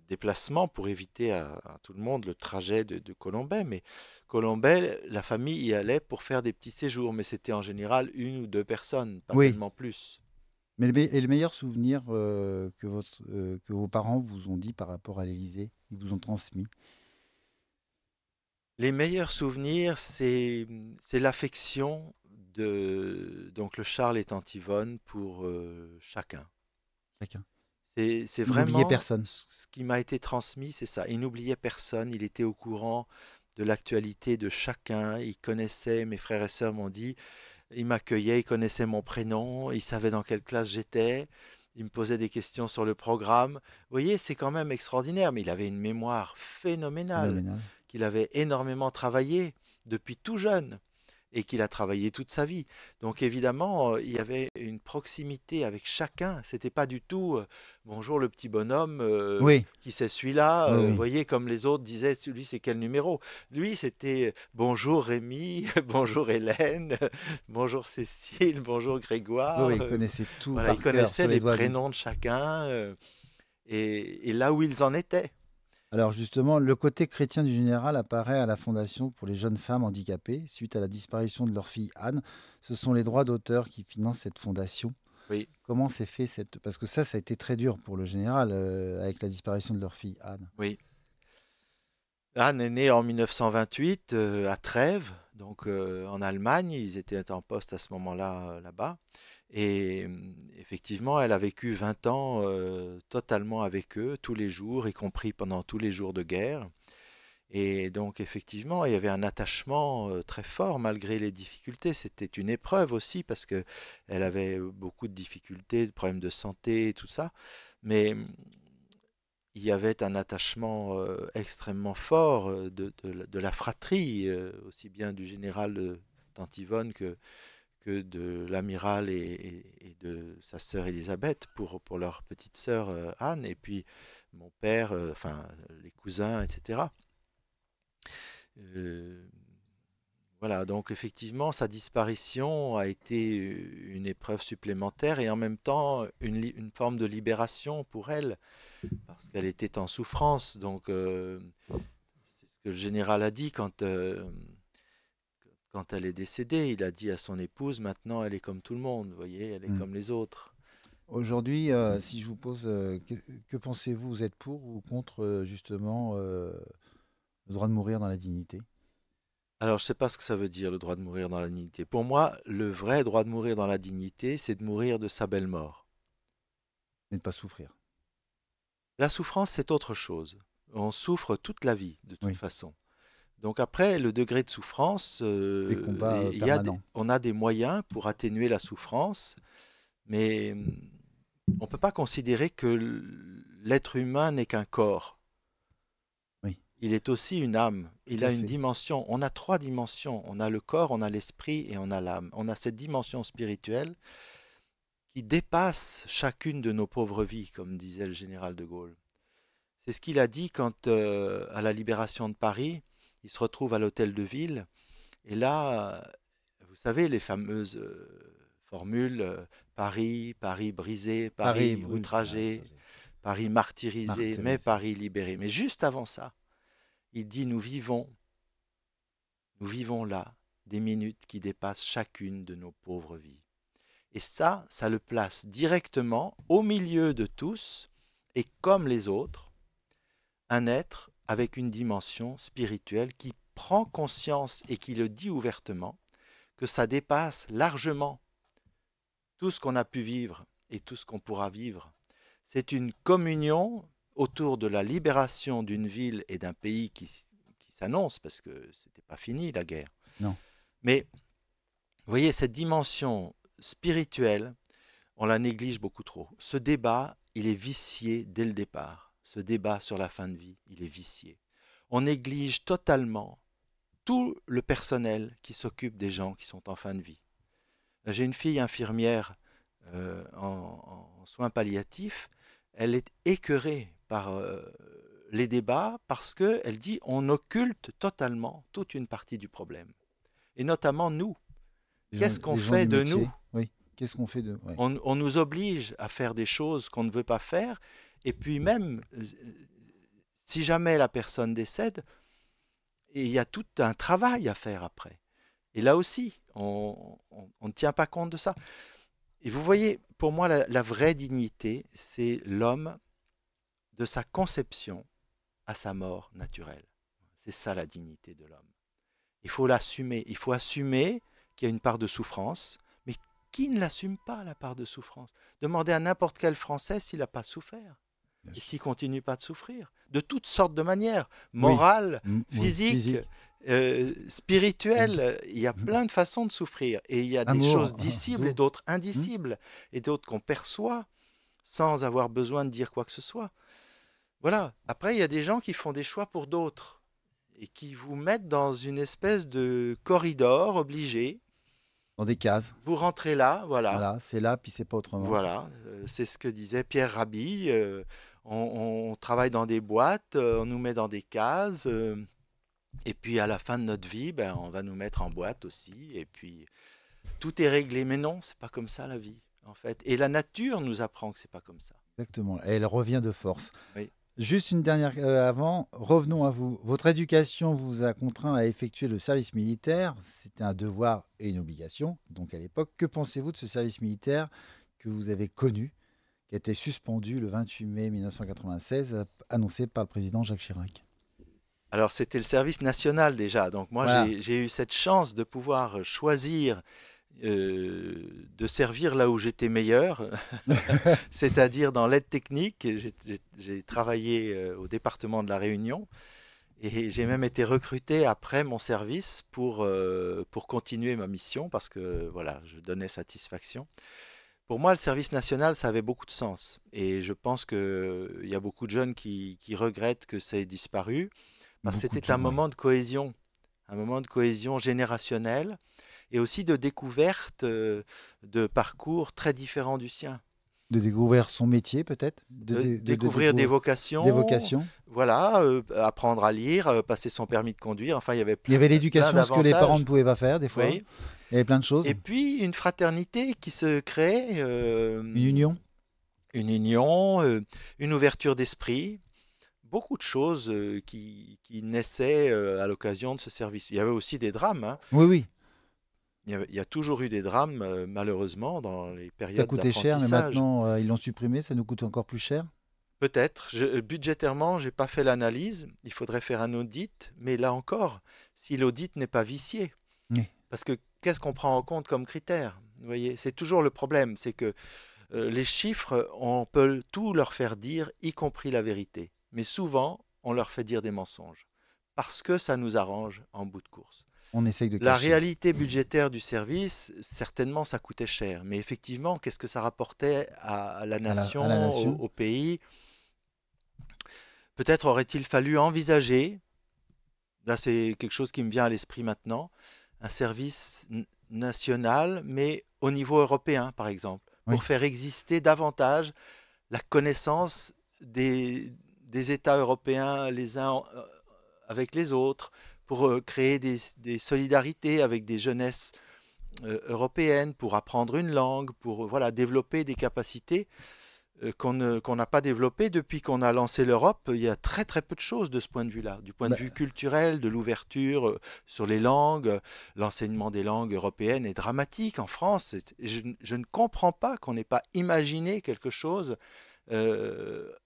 déplacement pour éviter à tout le monde le trajet de Colombey. Mais Colombey, la famille y allait pour faire des petits séjours, mais c'était en général une ou deux personnes, pas Oui. tellement plus. Mais et le meilleur souvenir que vos parents vous ont dit par rapport à l'Élysée, ils vous ont transmis. Les meilleurs souvenirs, c'est l'affection de donc le Charles et tante Yvonne pour chacun. Chacun. C'est Ils n'oubliaient vraiment personne. ce qui m'a été transmis, c'est ça. Il n'oubliait personne, il était au courant de l'actualité de chacun, il connaissait, mes frères et sœurs m'ont dit, il m'accueillait, il connaissait mon prénom, il savait dans quelle classe j'étais, il me posait des questions sur le programme. Vous voyez, c'est quand même extraordinaire, mais il avait une mémoire phénoménale, Phénoménal. qu'il avait énormément travaillé depuis tout jeune et qu'il a travaillé toute sa vie. Donc évidemment, il y avait une proximité avec chacun. C'était pas du tout bonjour le petit bonhomme, Oui, qui c'est celui-là. oui, Vous oui. voyez, comme les autres disaient, celui c'est quel numéro. Lui, c'était bonjour Rémi, bonjour Hélène, bonjour Cécile, bonjour Oui, oui, Grégoire. ils connaissaient tout Voilà, il par cœur connaissait sur les les doigts d'une. prénoms de chacun et là où ils en étaient. Alors justement, le côté chrétien du général apparaît à la Fondation pour les jeunes femmes handicapées suite à la disparition de leur fille Anne. Ce sont les droits d'auteur qui financent cette fondation. Oui, Comment s'est fait cette... Parce que ça a été très dur pour le général avec la disparition de leur fille Anne. oui. Anne est née en 1928 à Trèves, donc en Allemagne. Ils étaient en poste à ce moment-là là-bas. Et effectivement, elle a vécu 20 ans totalement avec eux, tous les jours, y compris pendant tous les jours de guerre. Et donc, effectivement, il y avait un attachement très fort malgré les difficultés. C'était une épreuve aussi parce que elle avait beaucoup de difficultés, de problèmes de santé, tout ça. Mais il y avait un attachement extrêmement fort de la fratrie, aussi bien du général Tantivonne que de l'amiral et de sa sœur Élisabeth pour leur petite sœur Anne, et puis mon père, enfin les cousins, etc. Euh, voilà, donc effectivement, sa disparition a été une épreuve supplémentaire et en même temps une forme de libération pour elle parce qu'elle était en souffrance. Donc, c'est ce que le général a dit quand elle est décédée. Il a dit à son épouse, maintenant, elle est comme tout le monde, vous voyez, elle est Mm. comme les autres. Aujourd'hui, si je vous pose, que pensez-vous? Vous êtes pour ou contre, justement, le droit de mourir dans la dignité? Alors, je ne sais pas ce que ça veut dire, le droit de mourir dans la dignité. Pour moi, le vrai droit de mourir dans la dignité, c'est de mourir de sa belle mort. Et ne pas souffrir. La souffrance, c'est autre chose. On souffre toute la vie, de toute Oui, façon. Donc après, le degré de souffrance, des combats permanents. on a des moyens pour atténuer la souffrance, mais on ne peut pas considérer que l'être humain n'est qu'un corps. Oui, Il est aussi une âme. Il tout a à une fait. dimension. On a trois dimensions. On a le corps, on a l'esprit et on a l'âme. On a cette dimension spirituelle qui dépasse chacune de nos pauvres vies, comme disait le général de Gaulle. C'est ce qu'il a dit quand, à la libération de Paris, il se retrouve à l'hôtel de ville. Et là, vous savez, les fameuses formules Paris, Paris brisé, Paris Paris brûle. Ah, outragé, Paris martyrisé, mais martyrisé. Paris libéré. Mais juste avant ça, il dit nous vivons là des minutes qui dépassent chacune de nos pauvres vies. Et ça le place directement au milieu de tous et comme les autres, un être avec une dimension spirituelle qui prend conscience et qui le dit ouvertement que ça dépasse largement tout ce qu'on a pu vivre et tout ce qu'on pourra vivre. C'est une communion autour de la libération d'une ville et d'un pays qui s'annonce, parce que ce n'était pas fini la guerre. Non. Mais vous voyez, cette dimension spirituelle, on la néglige beaucoup trop. Ce débat, il est vicié dès le départ. Ce débat sur la fin de vie, il est vicié. On néglige totalement tout le personnel qui s'occupe des gens qui sont en fin de vie. J'ai une fille infirmière en soins palliatifs. Elle est écœurée par les débats parce qu'elle dit on occulte totalement toute une partie du problème. Et notamment nous. Qu'est-ce qu'on Les gens fait du de nous? métier. Oui. Qu'est-ce qu'on fait de... Ouais. On nous oblige à faire des choses qu'on ne veut pas faire. Et puis même, si jamais la personne décède, il y a tout un travail à faire après. Et là aussi, on ne tient pas compte de ça. Et vous voyez, pour moi, la vraie dignité, c'est l'homme de sa conception à sa mort naturelle. C'est ça la dignité de l'homme. Il faut l'assumer. Il faut assumer qu'il y a une part de souffrance, mais qui ne l'assume pas, la part de souffrance? Demandez à n'importe quel Français s'il n'a pas souffert. Et s'il ne continue pas de souffrir. De toutes sortes de manières. Oui. Morale, Oui. physique, Physique. spirituelle. Il y a plein de façons de souffrir. Et il y a des choses Amour. dicibles et Zo. d'autres indicibles. Et d'autres qu'on perçoit sans avoir besoin de dire quoi que ce soit. Voilà. Après, il y a des gens qui font des choix pour d'autres. Et qui vous mettent dans une espèce de corridor obligé. Dans des cases. Vous rentrez là, voilà. Voilà, c'est là, puis c'est pas autrement. Voilà, c'est ce que disait Pierre Rabhi. On travaille dans des boîtes, on nous met dans des cases, et puis à la fin de notre vie, ben, on va nous mettre en boîte aussi, et puis tout est réglé. Mais non, c'est pas comme ça la vie, en fait. Et la nature nous apprend que c'est pas comme ça. Exactement. Et elle revient de force. Oui. Juste une dernière avant, revenons à vous. Votre éducation vous a contraint à effectuer le service militaire. C'était un devoir et une obligation. Donc à l'époque, que pensez-vous de ce service militaire que vous avez connu, qui a été suspendu le 28 mai 1996, annoncé par le président Jacques Chirac? Alors c'était le service national déjà, donc moi Voilà. j'ai eu cette chance de pouvoir choisir de servir là où j'étais meilleur, c'est-à-dire dans l'aide technique. J'ai travaillé au département de la Réunion et j'ai même été recruté après mon service pour continuer ma mission parce que voilà, je donnais satisfaction. Pour moi, le service national, ça avait beaucoup de sens et je pense qu'il y a beaucoup de jeunes qui regrettent que ça ait disparu parce que Beaucoup de c'était gens, oui. un moment de cohésion générationnelle et aussi de découverte de parcours très différents du sien. De découvrir son métier, peut-être, Découvrir des des vocations, vocations. voilà, apprendre à lire, passer son permis de conduire, enfin il y avait Il y avait plein l'éducation, ce que les parents ne d'avantages. pouvaient pas faire, des fois. Oui. Il y avait plein de choses. Et puis une fraternité qui se crée, Une union. une union, une ouverture d'esprit, beaucoup de choses qui naissaient à l'occasion de ce service. Il y avait aussi des drames, hein. Oui, oui. Il y a toujours eu des drames, malheureusement, dans les Ça périodes coûtait cher, mais d'apprentissage. maintenant, ils l'ont supprimé, ça nous coûte encore plus cher? Peut-être. Budgétairement, j'ai pas fait l'analyse. Il faudrait faire un audit, mais là encore, si l'audit n'est pas vicié, Oui. parce que qu'est-ce qu'on prend en compte comme critère? Vous voyez, c'est toujours le problème, c'est que les chiffres, on peut tout leur faire dire, y compris la vérité. Mais souvent, on leur fait dire des mensonges, parce que ça nous arrange en bout de course. On essaye de La cacher. réalité budgétaire du service, certainement, ça coûtait cher. Mais effectivement, qu'est-ce que ça rapportait à la À la nation, nation. au pays? Peut-être aurait-il fallu envisager, là c'est quelque chose qui me vient à l'esprit maintenant, un service national, mais au niveau européen, par exemple, Oui. pour faire exister davantage la connaissance des États européens les uns avec les autres, pour créer des solidarités avec des jeunesses européennes, pour apprendre une langue, pour voilà, développer des capacités qu'on n'a pas développées depuis qu'on a lancé l'Europe. Il y a très très peu de choses de ce point de vue-là, du point de vue Bah, culturel, de l'ouverture sur les langues. L'enseignement des langues européennes est dramatique en France. Je ne comprends pas qu'on n'ait pas imaginé quelque chose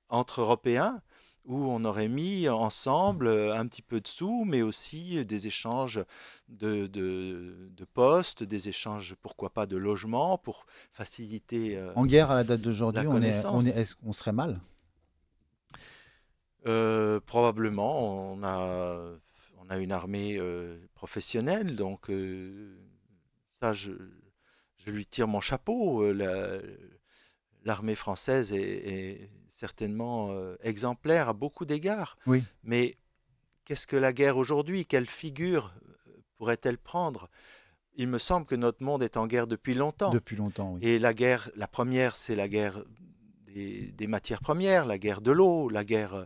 entre Européens où on aurait mis ensemble un petit peu de sous, mais aussi des échanges de postes, des échanges, pourquoi pas, de logements, pour faciliter en guerre, à la date la d'aujourd'hui, connaissance. est-ce qu'on serait mal? Probablement, on a une armée professionnelle, donc ça, je lui tire mon chapeau. L'armée française est certainement exemplaire à beaucoup d'égards. Oui, Mais qu'est-ce que la guerre aujourd'hui? Quelle figure pourrait-elle prendre? Il me semble que notre monde est en guerre depuis longtemps. depuis longtemps, oui. Et la guerre, la première, c'est la guerre des matières premières, la guerre de l'eau, la guerre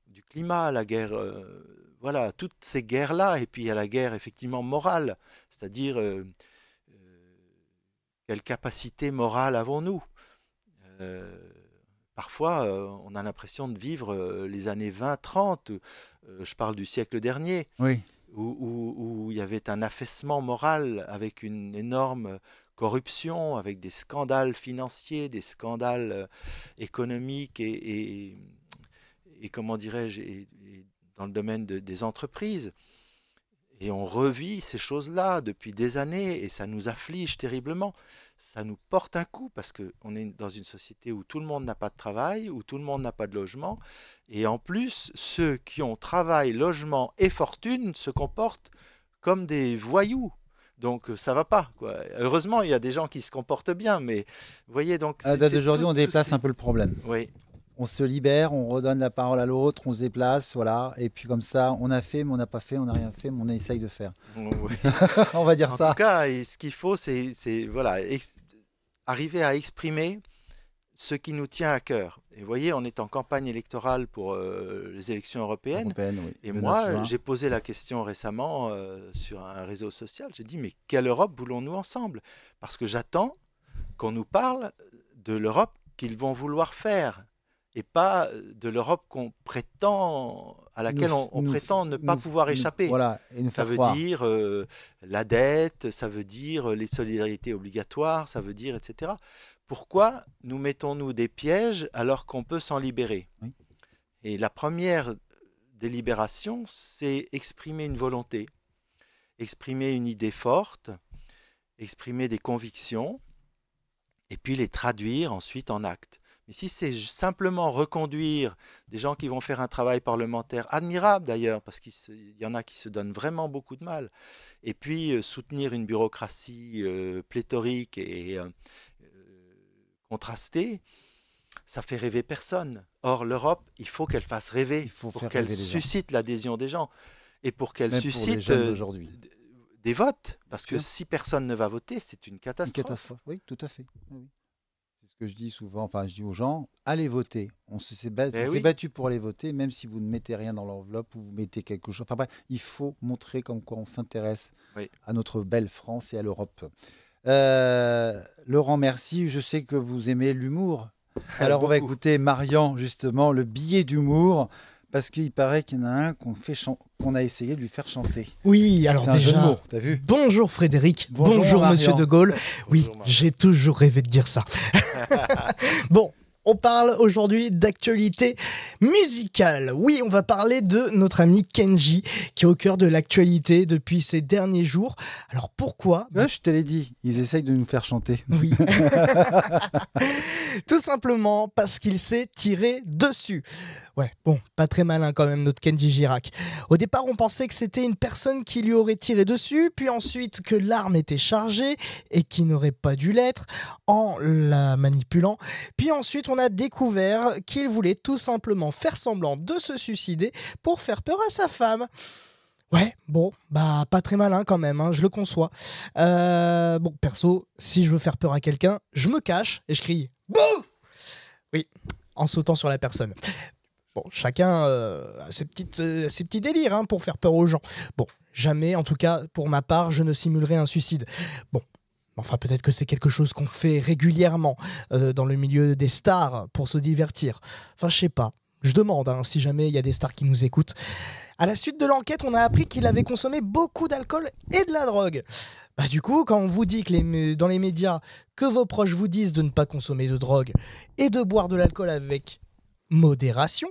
du climat, la guerre, voilà, toutes ces guerres-là. Et puis il y a la guerre effectivement morale, c'est-à-dire quelle capacité morale avons-nous? Euh, Parfois, on a l'impression de vivre les années 20-30, je parle du siècle dernier, Oui, où il y avait un affaissement moral avec une énorme corruption, avec des scandales financiers, des scandales économiques et comment dirais-je, et dans le domaine des entreprises. Et on revit ces choses-là depuis des années et ça nous afflige terriblement. Ça nous porte un coup parce qu'on est dans une société où tout le monde n'a pas de travail, où tout le monde n'a pas de logement. Et en plus, ceux qui ont travail, logement et fortune se comportent comme des voyous. Donc ça va pas, quoi. Heureusement, il y a des gens qui se comportent bien, mais vous voyez, donc à la date c'est d'aujourd'hui, on tout déplace un ces... peu le problème. Oui, On se libère, on redonne la parole à l'autre, on se déplace, voilà. Et puis comme ça, on a fait, mais on n'a pas fait, on n'a rien fait, mais on essaye de faire. oui. On va dire En tout ça. cas, ce qu'il faut, voilà, arriver à exprimer ce qui nous tient à cœur. Et vous voyez, on est en campagne électorale pour les élections européennes. Européenne, oui, Et le 9 moi, juin. j'ai posé la question récemment sur un réseau social. J'ai dit, mais quelle Europe voulons-nous ensemble? Parce que j'attends qu'on nous parle de l'Europe qu'ils vont vouloir faire. Et pas de l'Europe qu'on prétend, à Nous, laquelle on nous, prétend ne pas pouvoir échapper. voilà, et nous Ça faire veut croire. dire la dette, ça veut dire les solidarités obligatoires, ça veut dire, etc. Pourquoi nous mettons-nous des pièges alors qu'on peut s'en libérer? Oui. Et la première délibération, c'est exprimer une volonté, exprimer une idée forte, exprimer des convictions, et puis les traduire ensuite en actes. Mais si c'est simplement reconduire des gens qui vont faire un travail parlementaire admirable d'ailleurs, parce qu'il y en a qui se donnent vraiment beaucoup de mal, et puis soutenir une bureaucratie pléthorique et contrastée, ça fait rêver personne. Or, l'Europe, il faut qu'elle fasse Il rêver faut pour faire qu'elle rêver les gens, suscite l'adhésion des gens et pour qu'elle même pour les suscite jeunes d'aujourd'hui. des votes. Bien Parce que sûr, si personne ne va voter, c'est une c'est une catastrophe. catastrophe. Oui, tout à fait. Oui, oui. C'est ce que je dis souvent, enfin je dis aux gens, allez voter. On Eh s'est oui, battu pour aller voter, même si vous ne mettez rien dans l'enveloppe ou vous mettez quelque chose. Enfin bref, il faut montrer comme quoi on s'intéresse oui. à notre belle France et à l'Europe. Laurent, merci. Je sais que vous aimez l'humour. Alors on va Beaucoup. écouter Marian, justement, le billet d'humour, Parce qu'il paraît qu'il y en a un qu'on a essayé de lui faire chanter. Oui, alors C'est un jeu de déjà, mots, t'as vu? bonjour Frédéric, bonjour Marion. Monsieur de Gaulle. Oui, Bonjour, Marion. j'ai toujours rêvé de dire ça. Bon, on parle aujourd'hui d'actualité musicale. Oui, on va parler de notre ami Kenji, qui est au cœur de l'actualité depuis ces derniers jours. Alors pourquoi? Ouais, je te l'ai dit, ils essayent de nous faire chanter. Oui. Tout simplement parce qu'il s'est tiré dessus. Ouais, bon, pas très malin quand même notre Kenji Girac. Au départ, on pensait que c'était une personne qui lui aurait tiré dessus, puis ensuite que l'arme était chargée et qui n'aurait pas dû l'être en la manipulant. Puis ensuite, on a découvert qu'il voulait tout simplement faire semblant de se suicider pour faire peur à sa femme. Ouais, bon, bah pas très malin quand même, hein, je le conçois. Bon, perso, si je veux faire peur à quelqu'un, je me cache et je crie « Bouh !» Oui, en sautant sur la personne. Bon, chacun a ses petits délires hein, pour faire peur aux gens. Bon, jamais, en tout cas, pour ma part, je ne simulerai un suicide. Bon, enfin, peut-être que c'est quelque chose qu'on fait régulièrement dans le milieu des stars pour se divertir. Enfin, je sais pas. Je demande hein, si jamais il y a des stars qui nous écoutent. À la suite de l'enquête, on a appris qu'il avait consommé beaucoup d'alcool et de la drogue. Bah du coup, quand on vous dit que dans les médias que vos proches vous disent de ne pas consommer de drogue et de boire de l'alcool avec modération,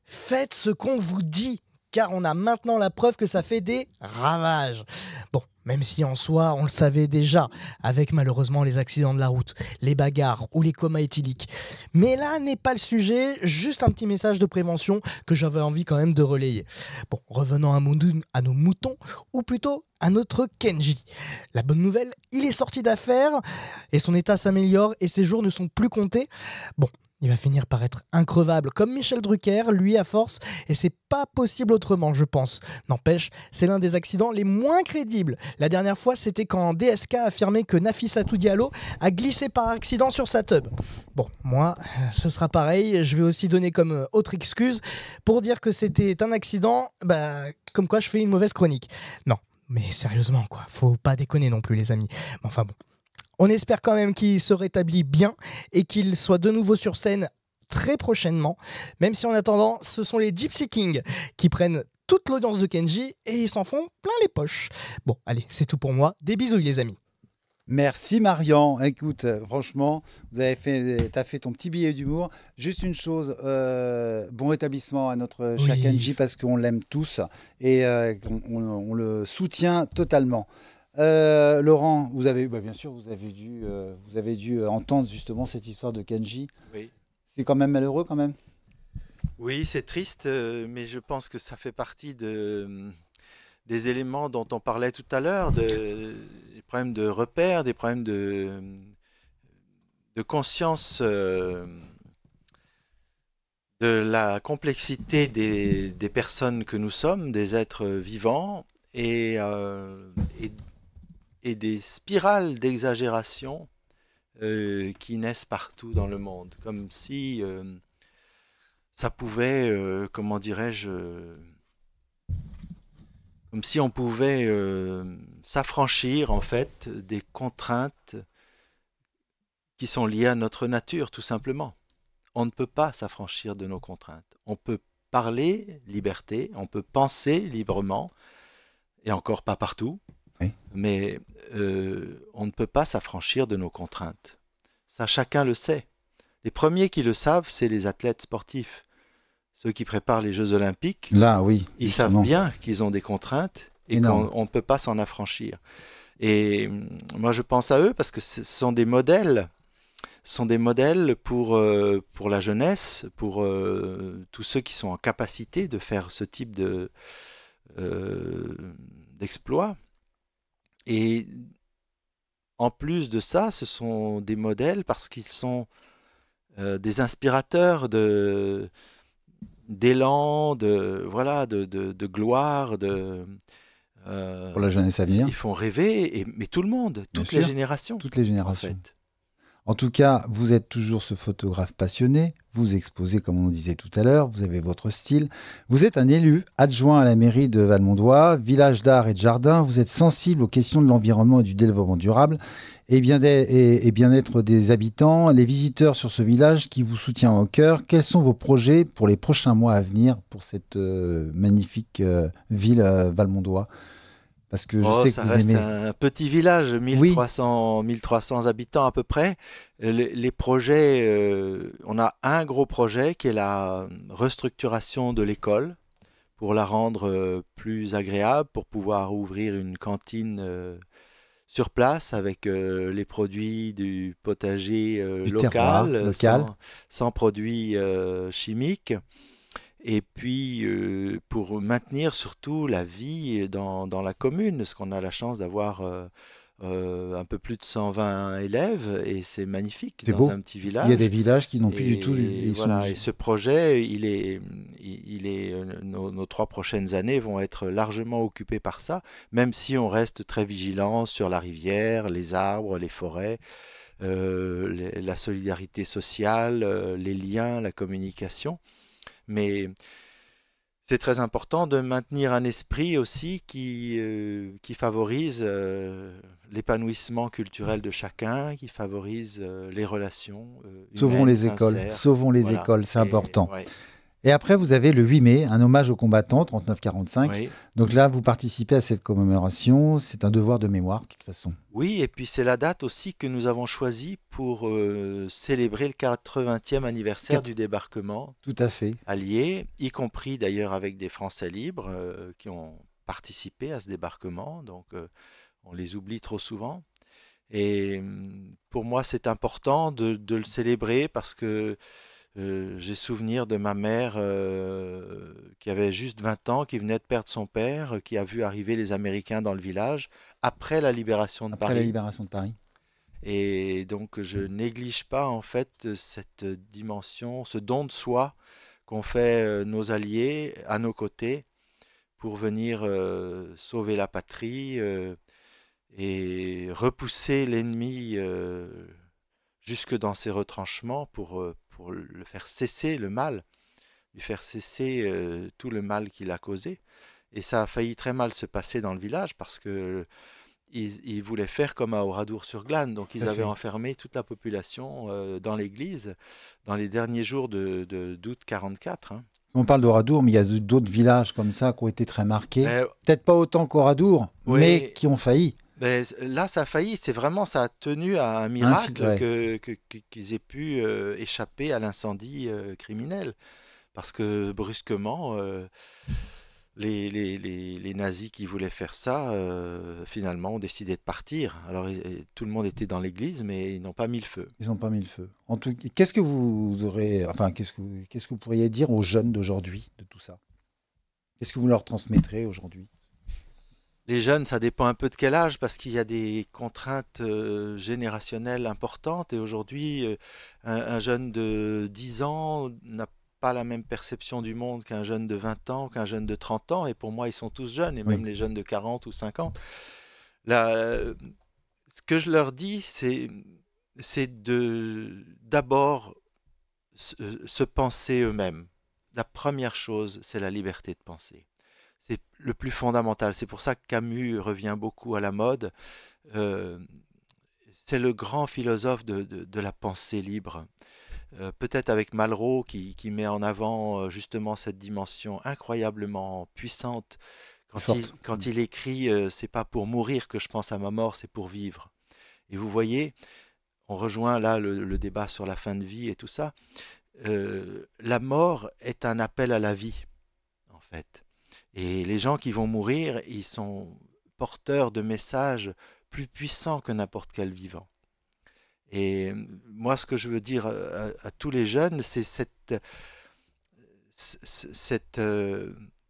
faites ce qu'on vous dit, car on a maintenant la preuve que ça fait des ravages. Bon, même si en soi, on le savait déjà, avec malheureusement les accidents de la route, les bagarres ou les comas éthyliques. Mais là n'est pas le sujet, juste un petit message de prévention que j'avais envie quand même de relayer. Bon, revenons à nos moutons, ou plutôt à notre Kenji. La bonne nouvelle, il est sorti d'affaire, et son état s'améliore, et ses jours ne sont plus comptés. Bon, il va finir par être increvable comme Michel Drucker, lui à force, et c'est pas possible autrement, je pense. N'empêche, c'est l'un des accidents les moins crédibles. La dernière fois, c'était quand DSK a affirmé que Nafissatou Diallo a glissé par accident sur sa tub. Bon, moi, ce sera pareil, je vais aussi donner comme autre excuse pour dire que c'était un accident, comme quoi je fais une mauvaise chronique. Non, mais sérieusement, quoi, faut pas déconner non plus, les amis. Mais enfin bon. On espère quand même qu'il se rétablit bien et qu'il soit de nouveau sur scène très prochainement. Même si en attendant, ce sont les Gypsy Kings qui prennent toute l'audience de Kenji et ils s'en font plein les poches. Bon, allez, c'est tout pour moi. Des bisous les amis. Merci Marian. Écoute, franchement, t'as fait ton petit billet d'humour. Juste une chose, bon rétablissement à notre cher Kenji parce qu'on l'aime tous et on le soutient totalement. Laurent, vous avez dû entendre justement cette histoire de Kenji. Oui. C'est quand même malheureux quand même. Oui, c'est triste, mais je pense que ça fait partie des éléments dont on parlait tout à l'heure, des problèmes de repères, des problèmes de conscience de la complexité des personnes que nous sommes, des êtres vivants, et des spirales d'exagération qui naissent partout dans le monde, comme si ça pouvait, comment dirais-je, comme si on pouvait s'affranchir en fait des contraintes qui sont liées à notre nature, tout simplement. On ne peut pas s'affranchir de nos contraintes. On peut parler liberté, on peut penser librement, et encore pas partout. Oui. Mais on ne peut pas s'affranchir de nos contraintes. Ça, chacun le sait. Les premiers qui le savent, c'est les athlètes sportifs. Ceux qui préparent les Jeux Olympiques, là, oui, ils savent bien qu'ils ont des contraintes et qu'on ne peut pas s'en affranchir. Et moi, je pense à eux parce que ce sont des modèles. Ce sont des modèles pour la jeunesse, pour tous ceux qui sont en capacité de faire ce type d'exploit. Et en plus de ça, ce sont des modèles parce qu'ils sont des inspirateurs d'élan, de gloire, pour la jeunesse à venir. Ils font rêver, mais tout le monde, toutes les générations. Toutes les générations. En fait. En tout cas, vous êtes toujours ce photographe passionné, vous exposez comme on disait tout à l'heure, vous avez votre style. Vous êtes un élu adjoint à la mairie de Valmondois, village d'art et de jardin. Vous êtes sensible aux questions de l'environnement et du développement durable. et bien-être des habitants, les visiteurs sur ce village qui vous soutient au cœur. Quels sont vos projets pour les prochains mois à venir pour cette magnifique ville valmondois? Parce que je Oh, sais que ça vous reste aimez. un petit village, Oui, 1300 habitants à peu près. Les projets, on a un gros projet qui est la restructuration de l'école pour la rendre plus agréable, pour pouvoir ouvrir une cantine sur place avec les produits du potager du terroir local, local. sans produits chimiques. Et puis pour maintenir surtout la vie dans la commune, parce qu'on a la chance d'avoir un peu plus de 120 élèves, et c'est magnifique C'est dans beau. un petit Parce qu'il y a des village. villages qui n'ont plus du tout. Et Ils sont. voilà, et ce projet, nos 3 prochaines années vont être largement occupées par ça, même si on reste très vigilant sur la rivière, les arbres, les forêts, la solidarité sociale, les liens, la communication. Mais c'est très important de maintenir un esprit aussi qui favorise l'épanouissement culturel de chacun, qui favorise les relations Sauvons humaines, les écoles. sincères. Sauvons les Voilà. écoles, c'est Et important. ouais, Et après, vous avez le 8 mai, un hommage aux combattants, 39-45. oui. Donc là, vous participez à cette commémoration. C'est un devoir de mémoire, de toute façon. Oui, et puis c'est la date aussi que nous avons choisie pour célébrer le 80e anniversaire Quatre- du débarquement Tout à fait. allié, y compris d'ailleurs avec des Français libres qui ont participé à ce débarquement. Donc on les oublie trop souvent. Et pour moi, c'est important de le célébrer parce que j'ai souvenir de ma mère qui avait juste 20 ans, qui venait de perdre son père, qui a vu arriver les Américains dans le village après la libération de Après la Paris. libération de Paris. Et donc je néglige pas en fait cette dimension, ce don de soi qu'ont fait nos alliés à nos côtés pour venir sauver la patrie et repousser l'ennemi jusque dans ses retranchements pour le faire cesser le mal, lui faire cesser tout le mal qu'il a causé. Et ça a failli très mal se passer dans le village parce que ils voulaient faire comme à Oradour-sur-Glane, donc Tout ils à avaient fait. enfermé toute la population dans l'église dans les derniers jours d'août 44. Hein. On parle d'Oradour, mais il y a d'autres villages comme ça qui ont été très marqués. Mais, Peut-être pas autant qu'Oradour, mais oui, qui ont failli. mais là ça a failli, c'est vraiment, ça a tenu à un miracle Ouais. qu'ils aient pu échapper à l'incendie criminel. Parce que brusquement, les nazis qui voulaient faire ça, finalement, ont décidé de partir. Alors, tout le monde était dans l'église, mais ils n'ont pas mis le feu. Ils n'ont pas mis le feu. En tout, qu'est-ce que vous aurez, enfin, qu'est-ce que vous pourriez dire aux jeunes d'aujourd'hui de tout ça? Qu'est-ce que vous leur transmettrez aujourd'hui? Les jeunes, ça dépend un peu de quel âge, parce qu'il y a des contraintes générationnelles importantes. Et aujourd'hui, un jeune de 10 ans n'a pas la même perception du monde qu'un jeune de 20 ans, qu'un jeune de 30 ans. Et pour moi, ils sont tous jeunes, et Oui, même les jeunes de 40 ou 50. Là, ce que je leur dis, c'est d'abord se penser eux-mêmes. La première chose, c'est la liberté de penser. C'est le plus fondamental. C'est pour ça que Camus revient beaucoup à la mode. Euh, c'est le grand philosophe de la pensée libre. Peut-être avec Malraux qui met en avant justement cette dimension incroyablement puissante. plus Quand il, forte. quand il écrit c'est pas pour mourir que je pense à ma mort, c'est pour vivre. Et vous voyez, on rejoint là le débat sur la fin de vie et tout ça. La mort est un appel à la vie, en fait. Et les gens qui vont mourir, ils sont porteurs de messages plus puissants que n'importe quel vivant. Et moi, ce que je veux dire à tous les jeunes, c'est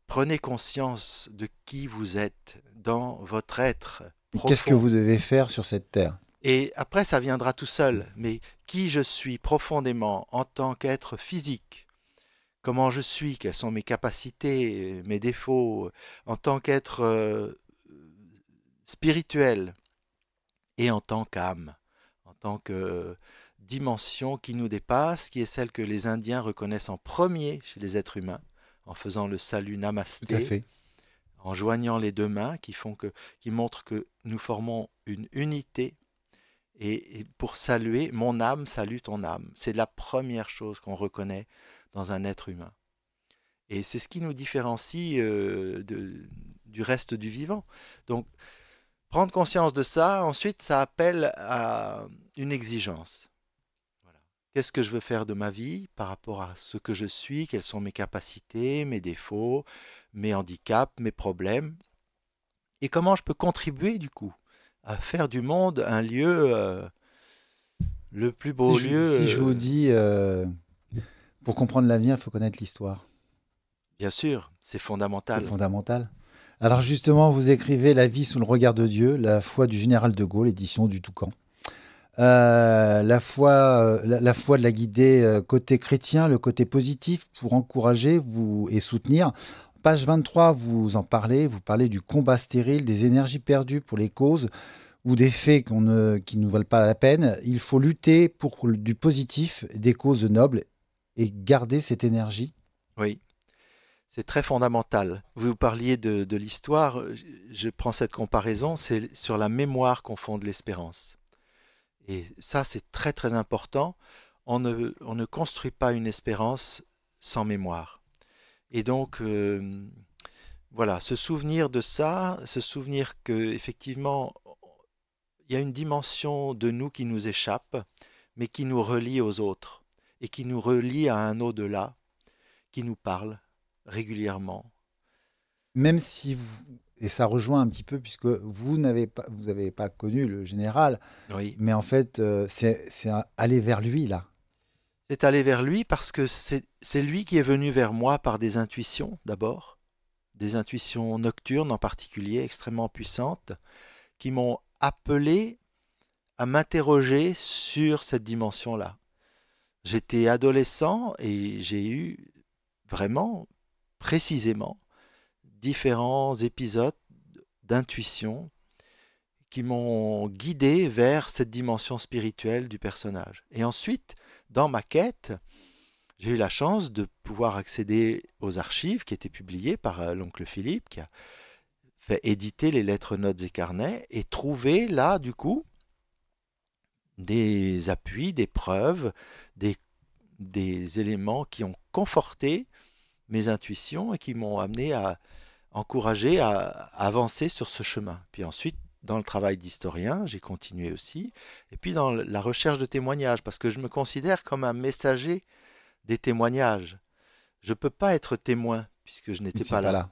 prenez conscience de qui vous êtes dans votre être Qu'est-ce que profond. vous devez faire sur cette terre? Et après, ça viendra tout seul. Mais qui je suis profondément en tant qu'être physique, comment je suis, quelles sont mes capacités, mes défauts, en tant qu'être spirituel et en tant qu'âme, en tant que dimension qui nous dépasse, qui est celle que les Indiens reconnaissent en premier chez les êtres humains, en faisant le salut Tout à namasté, fait. en joignant les deux mains, qui montrent que nous formons une unité Et pour saluer, mon âme salue ton âme. C'est la première chose qu'on reconnaît dans un être humain. Et c'est ce qui nous différencie du reste du vivant. Donc, prendre conscience de ça, ensuite, ça appelle à une exigence. Voilà. Qu'est-ce que je veux faire de ma vie par rapport à ce que je suis? Quelles sont mes capacités, mes défauts, mes handicaps, mes problèmes? Et comment je peux contribuer, du coup, à faire du monde un lieu, le plus beau lieu. Si je vous dis, pour comprendre l'avenir, il faut connaître l'histoire. Bien sûr, c'est fondamental. C'est fondamental. Alors justement, vous écrivez La vie sous le regard de Dieu, la foi du général de Gaulle, édition du Toucan. La foi de la guider côté chrétien, le côté positif pour encourager et soutenir. Page 23, vous en parlez, vous parlez du combat stérile, des énergies perdues pour les causes ou des faits qui ne valent pas la peine. Il faut lutter pour du positif, des causes nobles et garder cette énergie. Oui, c'est très fondamental. Vous parliez de l'histoire, je prends cette comparaison, c'est sur la mémoire qu'on fonde l'espérance. Et ça, c'est très très important. On ne construit pas une espérance sans mémoire. Et donc, voilà, se souvenir de ça, se souvenir qu'effectivement, il y a une dimension de nous qui nous échappe, mais qui nous relie aux autres, et qui nous relie à un au-delà, qui nous parle régulièrement. Même si et ça rejoint un petit peu, puisque vous n'avez pas connu le général, Oui. mais en fait, c'est aller vers lui, là. C'est aller vers lui parce que c'est lui qui est venu vers moi par des intuitions d'abord, des intuitions nocturnes en particulier, extrêmement puissantes, qui m'ont appelé à m'interroger sur cette dimension-là. J'étais adolescent et j'ai eu vraiment, précisément, différents épisodes d'intuition qui m'ont guidé vers cette dimension spirituelle du personnage. Et ensuite, dans ma quête, j'ai eu la chance de pouvoir accéder aux archives qui étaient publiées par l'oncle Philippe, qui a fait éditer les lettres, notes et carnets, et trouver là, du coup, des appuis, des preuves, des éléments qui ont conforté mes intuitions et qui m'ont amené à encourager à avancer sur ce chemin. Puis ensuite, dans le travail d'historien, j'ai continué aussi, et puis dans la recherche de témoignages, parce que je me considère comme un messager des témoignages. Je ne peux pas être témoin, puisque je n'étais pas là.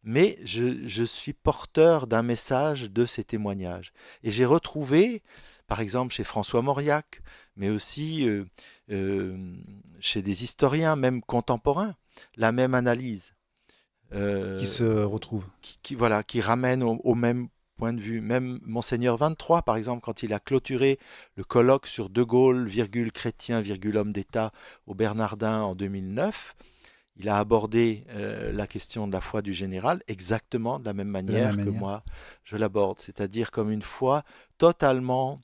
Mais je suis porteur d'un message de ces témoignages. Et j'ai retrouvé, par exemple chez François Mauriac, mais aussi chez des historiens, même contemporains, la même analyse. Qui se retrouvent. Qui ramène au même point de vue. Même Monseigneur 23, par exemple, quand il a clôturé le colloque sur De Gaulle, chrétien, homme d'État au Bernardin en 2009, il a abordé la question de la foi du général exactement de la même manière que moi je l'aborde, c'est-à-dire comme une foi totalement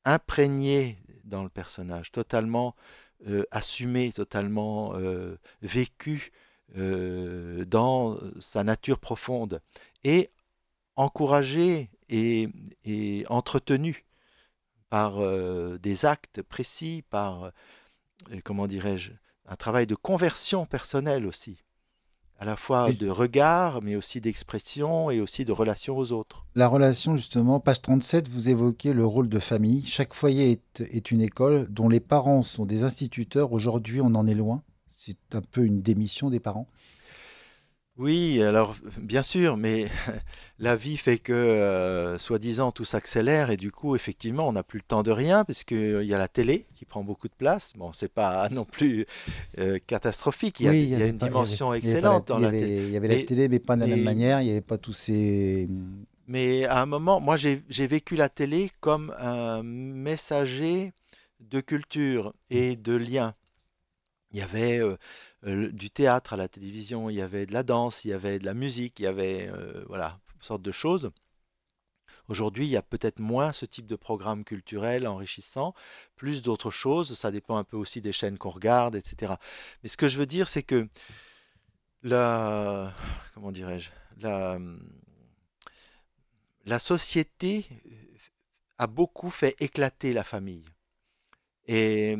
imprégnée dans le personnage, totalement assumée, totalement vécue dans sa nature profonde et encouragée et entretenue par des actes précis, par, comment dirais-je, un travail de conversion personnelle aussi, à la fois de regard, mais aussi d'expression et aussi de relation aux autres. La relation, justement, page 37, vous évoquez le rôle de famille. Chaque foyer est une école dont les parents sont des instituteurs. Aujourd'hui, on en est loin. C'est un peu une démission des parents. Oui, alors bien sûr, mais la vie fait que, soi-disant, tout s'accélère et du coup, effectivement, on n'a plus le temps de rien puisqu'il y a la télé qui prend beaucoup de place. Bon, c'est pas non plus catastrophique, il y a une dimension excellente dans la télé. Il y avait la télé, mais pas de la même manière, il n'y avait pas tous ces... Mais à un moment, moi j'ai vécu la télé comme un messager de culture et de lien. Il y avait du théâtre à la télévision, il y avait de la danse, il y avait de la musique, il y avait voilà, toutes sortes de choses. Aujourd'hui, il y a peut-être moins ce type de programme culturel enrichissant, plus d'autres choses, ça dépend un peu aussi des chaînes qu'on regarde, etc. Mais ce que je veux dire, c'est que comment dirais-je, la société a beaucoup fait éclater la famille. Et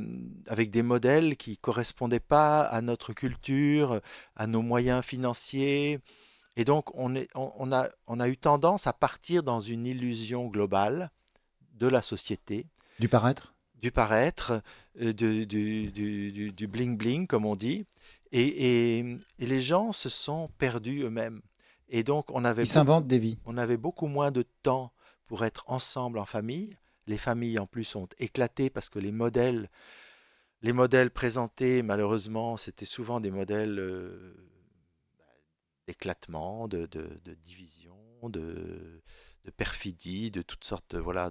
avec des modèles qui ne correspondaient pas à notre culture, à nos moyens financiers. Et donc, on a eu tendance à partir dans une illusion globale de la société, Du paraître? du paraître, du bling-bling, comme on dit. Et les gens se sont perdus eux-mêmes. Et donc, Ils s'inventent des vies. on avait beaucoup moins de temps pour être ensemble en famille. Les familles, en plus, ont éclaté parce que les modèles présentés, malheureusement, c'était souvent des modèles d'éclatement, de division, de perfidie, de toutes sortes, voilà,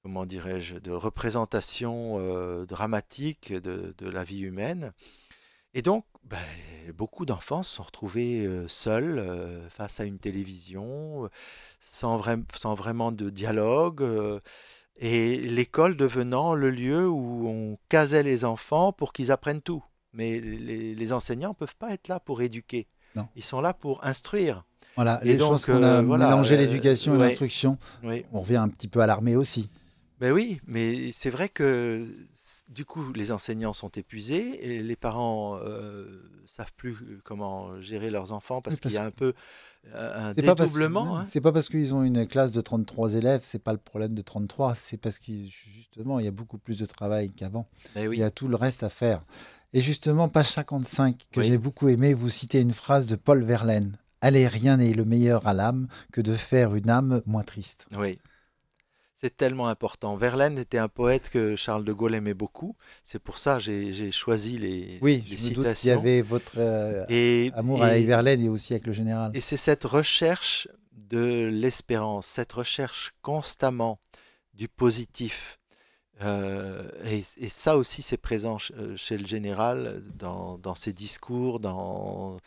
comment dirais-je, de représentations dramatiques de la vie humaine. Et donc, ben, beaucoup d'enfants se sont retrouvés seuls face à une télévision, sans vraiment de dialogue, et l'école devenant le lieu où on casait les enfants pour qu'ils apprennent tout. Mais les enseignants ne peuvent pas être là pour éduquer. Non. Ils sont là pour instruire. Voilà, Et je donc, pense qu'on a voilà, mélangé l'éducation et ouais, l'instruction. oui. On revient un petit peu à l'armée aussi. Ben oui, mais c'est vrai que du coup, les enseignants sont épuisés et les parents savent plus comment gérer leurs enfants parce Oui, qu'il y a un peu un c'est pas parce dédoublement, hein. c'est pas parce qu'ils ont une classe de 33 élèves, c'est pas le problème de 33, c'est parce qu'il justement, il y a beaucoup plus de travail qu'avant. Ben Il oui, y a tout le reste à faire. Et justement, page 55, que oui, j'ai beaucoup aimé, vous citez une phrase de Paul Verlaine. Allez, rien n'est le meilleur à l'âme que de faire une âme moins triste. oui. C'est tellement important. Verlaine était un poète que Charles de Gaulle aimait beaucoup. C'est pour ça que j'ai choisi Oui, les je me doute qu'il y citations. avait votre Et, amour avec et, Verlaine et aussi avec le général. et c'est cette recherche de l'espérance, cette recherche constamment du positif. Et ça aussi, c'est présent chez le général dans ses discours, dans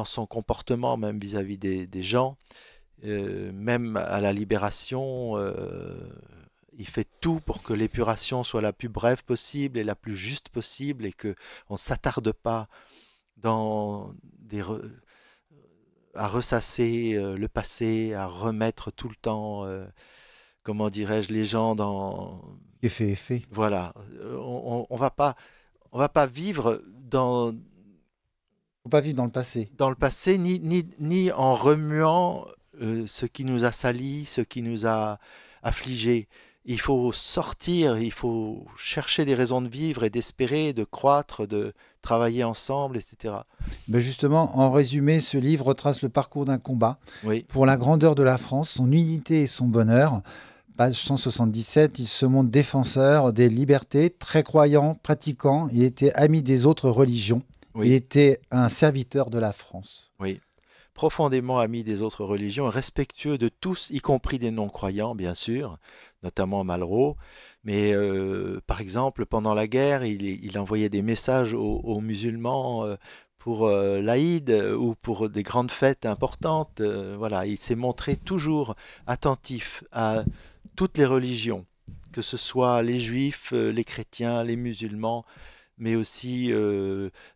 son comportement même vis-à-vis des gens. Même à la libération, il fait tout pour que l'épuration soit la plus brève possible et la plus juste possible et qu'on ne s'attarde pas dans à ressasser le passé, à remettre tout le temps, comment dirais-je, les gens dans... Ce qui est fait est fait. Voilà, on va pas vivre Faut pas vivre dans le passé. dans le passé ni en remuant ce qui nous a salis, ce qui nous a affligés. Il faut sortir, il faut chercher des raisons de vivre et d'espérer, de croître, de travailler ensemble, etc. Ben justement, en résumé, ce livre retrace le parcours d'un combat Oui, pour la grandeur de la France, son unité et son bonheur. Page 177, il se montre défenseur des libertés, très croyant, pratiquant. Il était ami des autres religions. oui, Il était un serviteur de la France. oui. Profondément ami des autres religions, respectueux de tous, y compris des non-croyants, bien sûr, notamment Malraux. Mais par exemple, pendant la guerre, il envoyait des messages aux musulmans pour l'Aïd ou pour des grandes fêtes importantes. Voilà, il s'est montré toujours attentif à toutes les religions, que ce soit les juifs, les chrétiens, les musulmans, mais aussi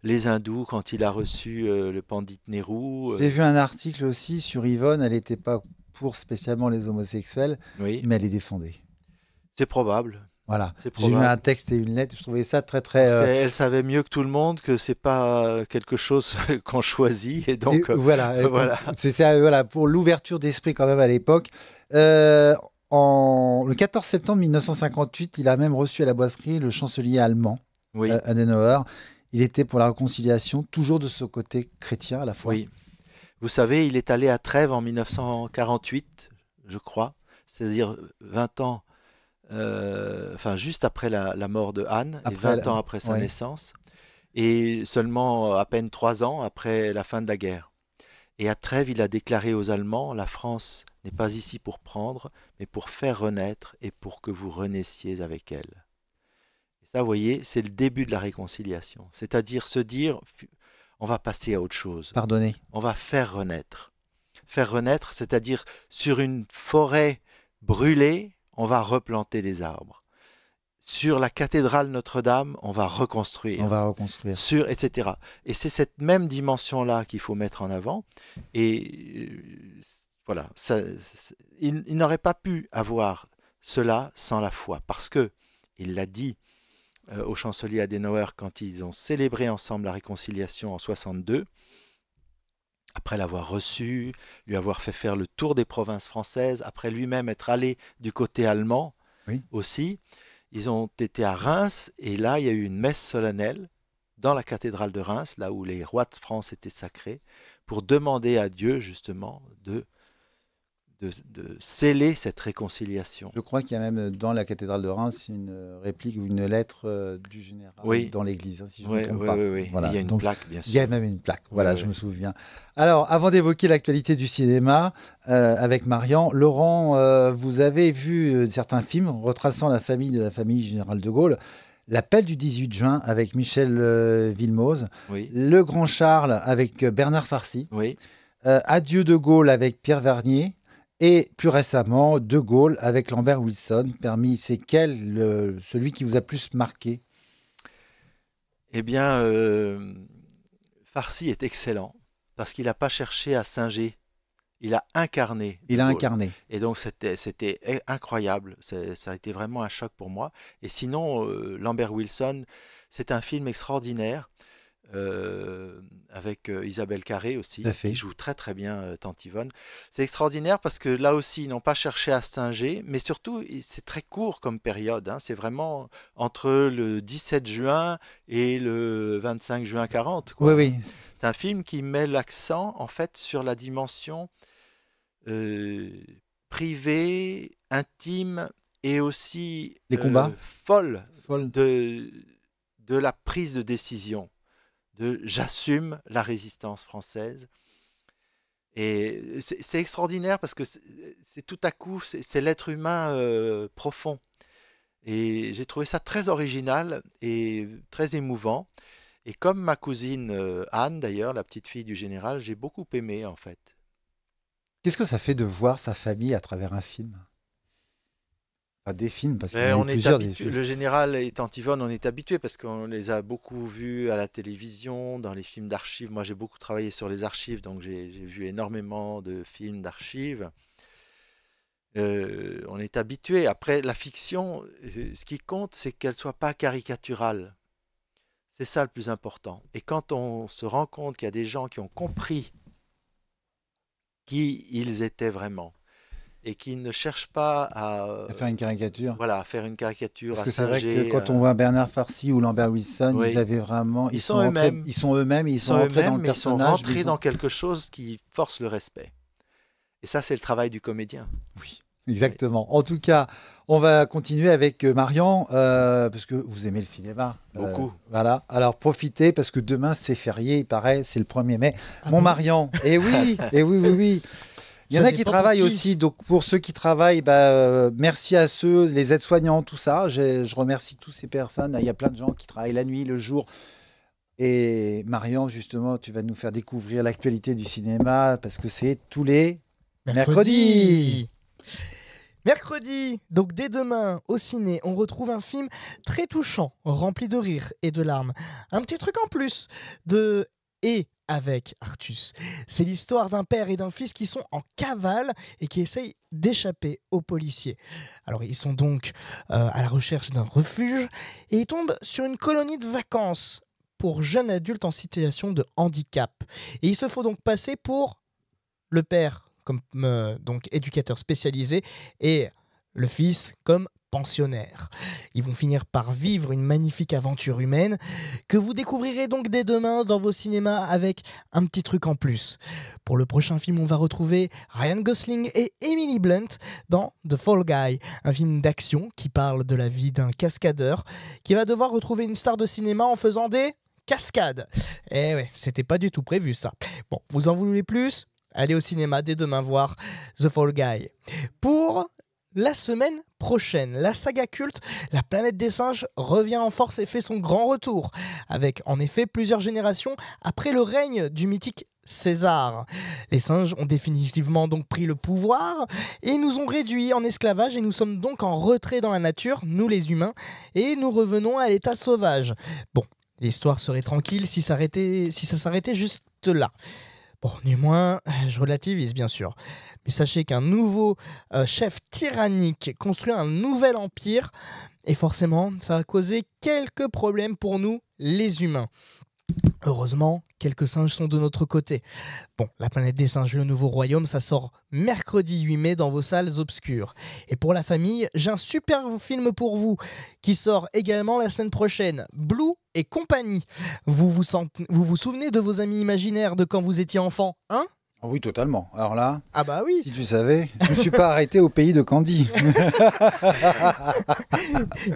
les hindous quand il a reçu le pandit Nehru. J'ai vu un article aussi sur Yvonne, elle n'était pas pour spécialement les homosexuels, Oui, mais elle les défendait. c'est probable. Voilà, C'est j'ai eu probable. un texte et une lettre, je trouvais ça très très... Parce qu'elle savait mieux que tout le monde que c'est pas quelque chose qu'on choisit et donc voilà, voilà. c'est ça, voilà, pour l'ouverture d'esprit quand même à l'époque. Le 14 septembre 1958, il a même reçu à la Boisserie le chancelier allemand, Oui, Adenauer. Il était pour la réconciliation, toujours de ce côté chrétien à la fois. oui. Vous savez, il est allé à Trèves en 1948, je crois, c'est-à-dire 20 ans, enfin juste après la mort de Anne et Après, 20 ans après sa ouais. naissance, et seulement à peine 3 ans après la fin de la guerre. Et à Trèves, il a déclaré aux Allemands, la France n'est pas ici pour prendre, mais pour faire renaître et pour que vous renaissiez avec elle. Et ça, vous voyez, c'est le début de la réconciliation. C'est-à-dire se dire, on va passer à autre chose. Pardonnez. On va faire renaître. Faire renaître, c'est-à-dire sur une forêt brûlée, on va replanter les arbres. Sur la cathédrale Notre-Dame, on va reconstruire. On va reconstruire. Sur, etc. Et c'est cette même dimension-là qu'il faut mettre en avant. Et voilà, il n'aurait pas pu avoir cela sans la foi, parce que, il l'a dit au chancelier Adenauer quand ils ont célébré ensemble la réconciliation en 62, après l'avoir reçu, lui avoir fait faire le tour des provinces françaises, après lui-même être allé du côté allemand Oui. aussi, ils ont été à Reims, et là, il y a eu une messe solennelle dans la cathédrale de Reims, là où les rois de France étaient sacrés, pour demander à Dieu, justement, de sceller cette réconciliation. Je crois qu'il y a même dans la cathédrale de Reims une réplique ou une lettre du général Oui. dans l'église, hein, si je ne Oui, me trompe oui, pas. oui, oui. Voilà. Il y a une Donc, plaque, bien sûr. il y a même une plaque, voilà, Oui, je oui. me souviens. Alors, avant d'évoquer l'actualité du cinéma avec Marian, Laurent, vous avez vu certains films retraçant la famille générale de Gaulle. L'appel du 18 juin avec Michel Villemose, Oui, Le Grand Charles avec Bernard Farcy, oui. Adieu de Gaulle avec Pierre Vernier et plus récemment De Gaulle avec Lambert Wilson. Parmi lesquels celui qui vous a plus marqué? Eh bien, Farcy est excellent parce qu'il n'a pas cherché à singer. Il a incarné De Il a Gaulle. incarné. Et donc, c'était incroyable. Ça a été vraiment un choc pour moi. Et sinon, Lambert Wilson, c'est un film extraordinaire avec Isabelle Carré aussi, Tout à fait. qui joue très très bien Tante Yvonne. C'est extraordinaire parce que là aussi, ils n'ont pas cherché à singer, mais surtout, c'est très court comme période. Hein. C'est vraiment entre le 17 juin et le 25 juin 40. Quoi. Oui, oui. C'est un film qui met l'accent en fait sur la dimension privée, intime et aussi Les combats. folle Folle. de la prise de décision, de j'assume la résistance française. Et c'est extraordinaire parce que c'est tout à coup, c'est l'être humain profond. Et j'ai trouvé ça très original et très émouvant. Et comme ma cousine Anne, d'ailleurs, la petite fille du général, j'ai beaucoup aimé en fait. Qu'est-ce que ça fait de voir sa famille à travers un film? Enfin, des films, parce qu'il y en a eu On est plusieurs. Des habitué, films. le général et Tante Yvonne, on est habitué parce qu'on les a beaucoup vus à la télévision, dans les films d'archives. Moi, j'ai beaucoup travaillé sur les archives, donc j'ai vu énormément de films d'archives. On est habitué. Après, la fiction, ce qui compte, c'est qu'elle soit pas caricaturale. C'est ça le plus important. Et quand on se rend compte qu'il y a des gens qui ont compris qui ils étaient vraiment et qui ne cherchent pas À faire une caricature. voilà, à faire une caricature, Parce à que c'est vrai que singer. quand on voit Bernard Farcy ou Lambert Wilson, Oui. ils avaient vraiment. Ils sont rentrés- eux-mêmes. Ils sont eux-mêmes, ils Ils sont sont rentrés dans eux-mêmes, le mais ils sont personnage. rentrés dans quelque chose qui force le respect. Et ça, c'est le travail du comédien. Oui, exactement. En tout cas, on va continuer avec Marian, parce que vous aimez le cinéma. Beaucoup. Voilà. Alors profitez, parce que demain c'est férié, il paraît, c'est le 1er mai. Ah Mon bon Marian, et oui, et oui, oui, oui. Il y en Ça a qui dépend travaillent pour qui. aussi, donc pour ceux qui travaillent, merci à ceux, les aides-soignants, tout ça. Je remercie toutes ces personnes. Il y a plein de gens qui travaillent la nuit, le jour. Et Marian, justement, tu vas nous faire découvrir l'actualité du cinéma, parce que c'est tous les mercredis. Mercredi, donc dès demain au ciné, on retrouve un film très touchant, rempli de rire et de larmes. Un petit truc en plus de Et avec Artus. C'est l'histoire d'un père et d'un fils qui sont en cavale et qui essayent d'échapper aux policiers. Alors ils sont donc à la recherche d'un refuge et ils tombent sur une colonie de vacances pour jeunes adultes en situation de handicap. Et il se faut donc passer pour le père comme donc éducateur spécialisé et le fils comme pensionnaire. Ils vont finir par vivre une magnifique aventure humaine que vous découvrirez donc dès demain dans vos cinémas avec un petit truc en plus. Pour le prochain film, on va retrouver Ryan Gosling et Emily Blunt dans The Fall Guy, un film d'action qui parle de la vie d'un cascadeur qui va devoir retrouver une star de cinéma en faisant des cascades. Eh ouais, c'était pas du tout prévu ça. Bon, vous en voulez plus ? Allez au cinéma dès demain voir The Fall Guy. Pour la semaine prochaine, la saga culte La planète des singes revient en force et fait son grand retour, avec en effet plusieurs générations après le règne du mythique César. Les singes ont définitivement donc pris le pouvoir et nous ont réduits en esclavage et nous sommes donc en retrait dans la nature, nous les humains, et nous revenons à l'état sauvage. Bon, l'histoire serait tranquille si ça s'arrêtait juste là. Bon, du moins, je relativise bien sûr. Mais sachez qu'un nouveau chef tyrannique construit un nouvel empire et forcément, ça va causer quelques problèmes pour nous, les humains. Heureusement, quelques singes sont de notre côté. Bon, La planète des singes, le nouveau royaume, ça sort mercredi 8 mai dans vos salles obscures. Et pour la famille, j'ai un super film pour vous qui sort également la semaine prochaine. Blue et compagnie. Vous vous souvenez de vos amis imaginaires de quand vous étiez enfant, hein ? Oui, totalement. Alors là, Ah bah oui. si tu savais, je ne me suis pas arrêté au pays de Candy.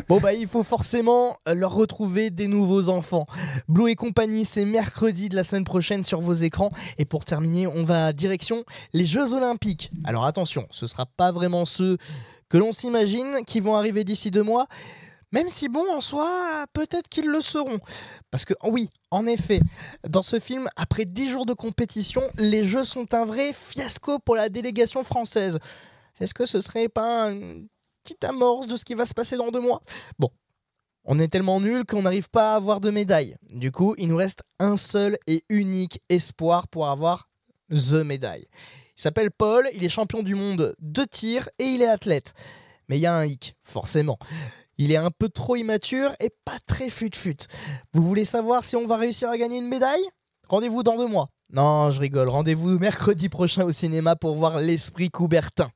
Bon bah il faut forcément leur retrouver des nouveaux enfants. Blue et compagnie, c'est mercredi de la semaine prochaine sur vos écrans. Et pour terminer, on va direction les Jeux Olympiques. Alors attention, ce sera pas vraiment ceux que l'on s'imagine qui vont arriver d'ici 2 mois. Même si bon, en soi, peut-être qu'ils le seront. Parce que oui, en effet, dans ce film, après 10 jours de compétition, les Jeux sont un vrai fiasco pour la délégation française. Est-ce que ce serait pas une petite amorce de ce qui va se passer dans 2 mois ? Bon, on est tellement nuls qu'on n'arrive pas à avoir de médaille. Du coup, il nous reste un seul et unique espoir pour avoir the médaille. Il s'appelle Paul, il est champion du monde de tir et il est athlète. Mais il y a un hic, forcément. Il est un peu trop immature et pas très fut-fut. Vous voulez savoir si on va réussir à gagner une médaille ? Rendez-vous dans 2 mois. Non, je rigole. Rendez-vous mercredi prochain au cinéma pour voir l'Esprit Coubertin.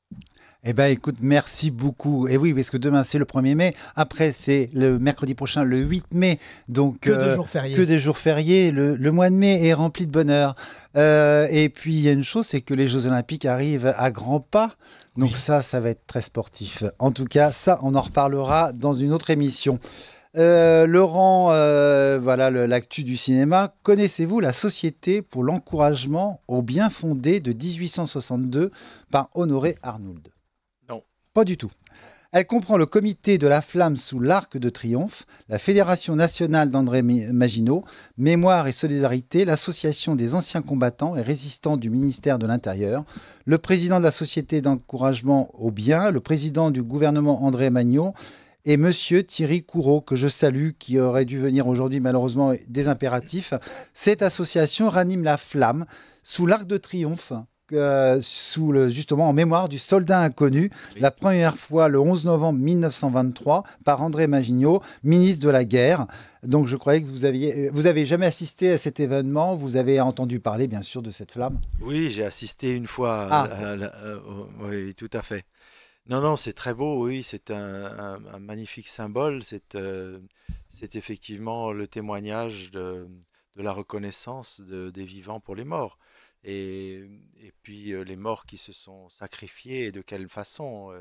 Eh bien, écoute, merci beaucoup. Et oui, parce que demain, c'est le 1er mai. Après, c'est le mercredi prochain, le 8 mai. Donc, Que de jours fériés. Que des jours fériés. Le mois de mai est rempli de bonheur. Et puis, il y a une chose, c'est que les Jeux Olympiques arrivent à grands pas. Donc Oui. ça va être très sportif. En tout cas, ça, on en reparlera dans une autre émission. Laurent, voilà l'actu du cinéma. Connaissez-vous la Société pour l'encouragement au bien fondé de 1862 par Honoré Arnould ? Non. Pas du tout. Elle comprend le comité de la Flamme sous l'Arc de Triomphe, la Fédération nationale d'André Maginot, Mémoire et Solidarité, l'Association des anciens combattants et résistants du ministère de l'Intérieur, le président de la Société d'encouragement au bien, le président du gouvernement André Magnot et monsieur Thierry Couraud, que je salue, qui aurait dû venir aujourd'hui, malheureusement, des impératifs. Cette association ranime la flamme sous l'Arc de Triomphe, justement en mémoire du soldat inconnu, Oui. la première fois le 11 novembre 1923 par André Maginot, ministre de la Guerre. Donc je croyais que vous avez jamais assisté à cet événement, vous avez entendu parler bien sûr de cette flamme. Oui, j'ai assisté une fois. Oui, tout à fait. Non, c'est très beau, oui, c'est un magnifique symbole. C'est effectivement le témoignage de la reconnaissance des vivants pour les morts. Et puis les morts qui se sont sacrifiés et de quelle façon.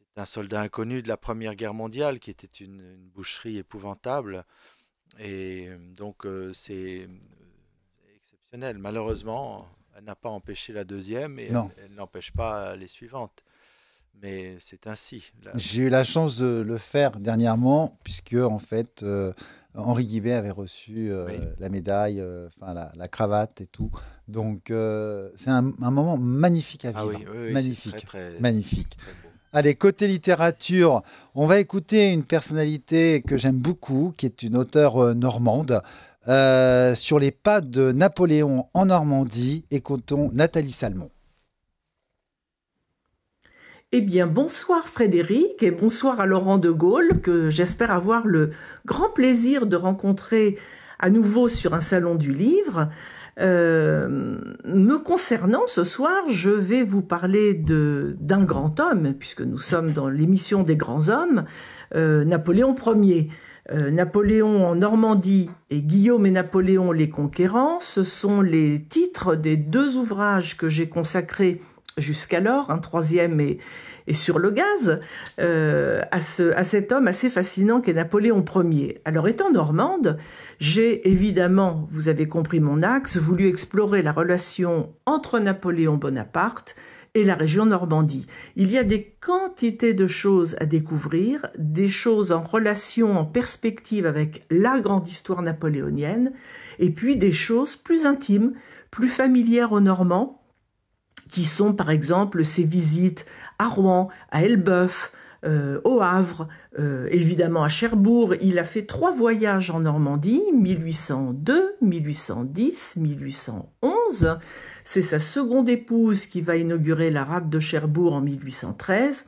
C'est un soldat inconnu de la Première Guerre mondiale qui était une boucherie épouvantable. Et donc c'est exceptionnel. Malheureusement, elle n'a pas empêché la deuxième et Non. elle n'empêche pas les suivantes. Mais c'est ainsi. J'ai eu la chance de le faire dernièrement, puisque en fait, Henri Guibert avait reçu Oui. la médaille, la cravate et tout. Donc c'est un moment magnifique à vivre. Ah oui, oui, magnifique, c'est très, magnifique. très beau. Allez, côté littérature, on va écouter une personnalité que j'aime beaucoup, qui est une auteure normande. Sur les pas de Napoléon en Normandie, écoutons Nathalie Salmon. Eh bien, bonsoir Frédéric et bonsoir à Laurent de Gaulle, que j'espère avoir le grand plaisir de rencontrer à nouveau sur un salon du livre. Me concernant, ce soir, je vais vous parler d'un grand homme, puisque nous sommes dans l'émission des grands hommes, Napoléon Ier. Napoléon en Normandie et Guillaume et Napoléon les Conquérants, ce sont les titres des 2 ouvrages que j'ai consacrés jusqu'alors, un troisième et sur le gaz, à cet homme assez fascinant qu'est Napoléon Ier. Alors, étant normande, j'ai évidemment, vous avez compris mon axe, voulu explorer la relation entre Napoléon Bonaparte et la région Normandie. Il y a des quantités de choses à découvrir, des choses en relation, en perspective avec la grande histoire napoléonienne, et puis des choses plus intimes, plus familières aux Normands, qui sont par exemple ses visites à Rouen, à Elbeuf, au Havre, évidemment à Cherbourg. Il a fait 3 voyages en Normandie, 1802, 1810, 1811. C'est sa seconde épouse qui va inaugurer la rade de Cherbourg en 1813.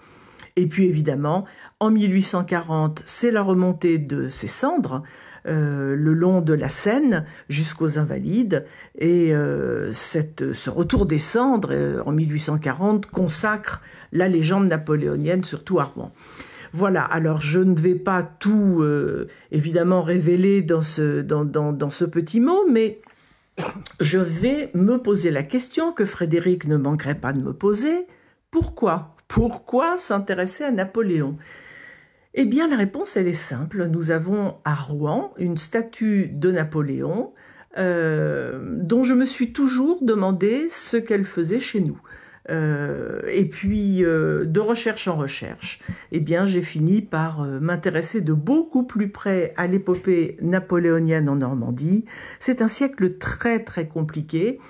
Et puis évidemment, en 1840, c'est la remontée de ses cendres le long de la Seine jusqu'aux Invalides. Et ce retour des cendres en 1840 consacre la légende napoléonienne, surtout à Rouen. Voilà, alors je ne vais pas tout évidemment révéler dans ce petit mot, mais je vais me poser la question que Frédéric ne manquerait pas de me poser. Pourquoi ? Pourquoi s'intéresser à Napoléon ? Eh bien, la réponse, elle est simple. Nous avons à Rouen une statue de Napoléon dont je me suis toujours demandé ce qu'elle faisait chez nous. Et puis, de recherche en recherche, eh bien, j'ai fini par m'intéresser de beaucoup plus près à l'épopée napoléonienne en Normandie. C'est un siècle très, très compliqué.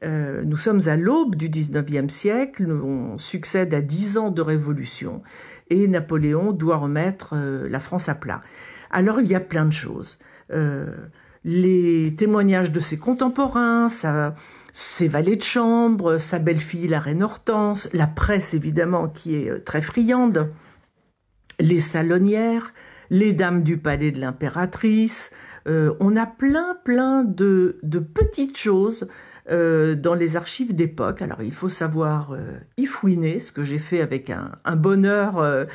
Nous sommes à l'aube du 19e siècle, on succède à 10 ans de révolution et Napoléon doit remettre la France à plat. Alors il y a plein de choses. Les témoignages de ses contemporains, ses valets de chambre, sa belle-fille la reine Hortense, la presse évidemment qui est très friande, les salonnières, les dames du palais de l'impératrice. On a plein de petites choses dans les archives d'époque. Alors il faut savoir y fouiner, ce que j'ai fait avec un bonheur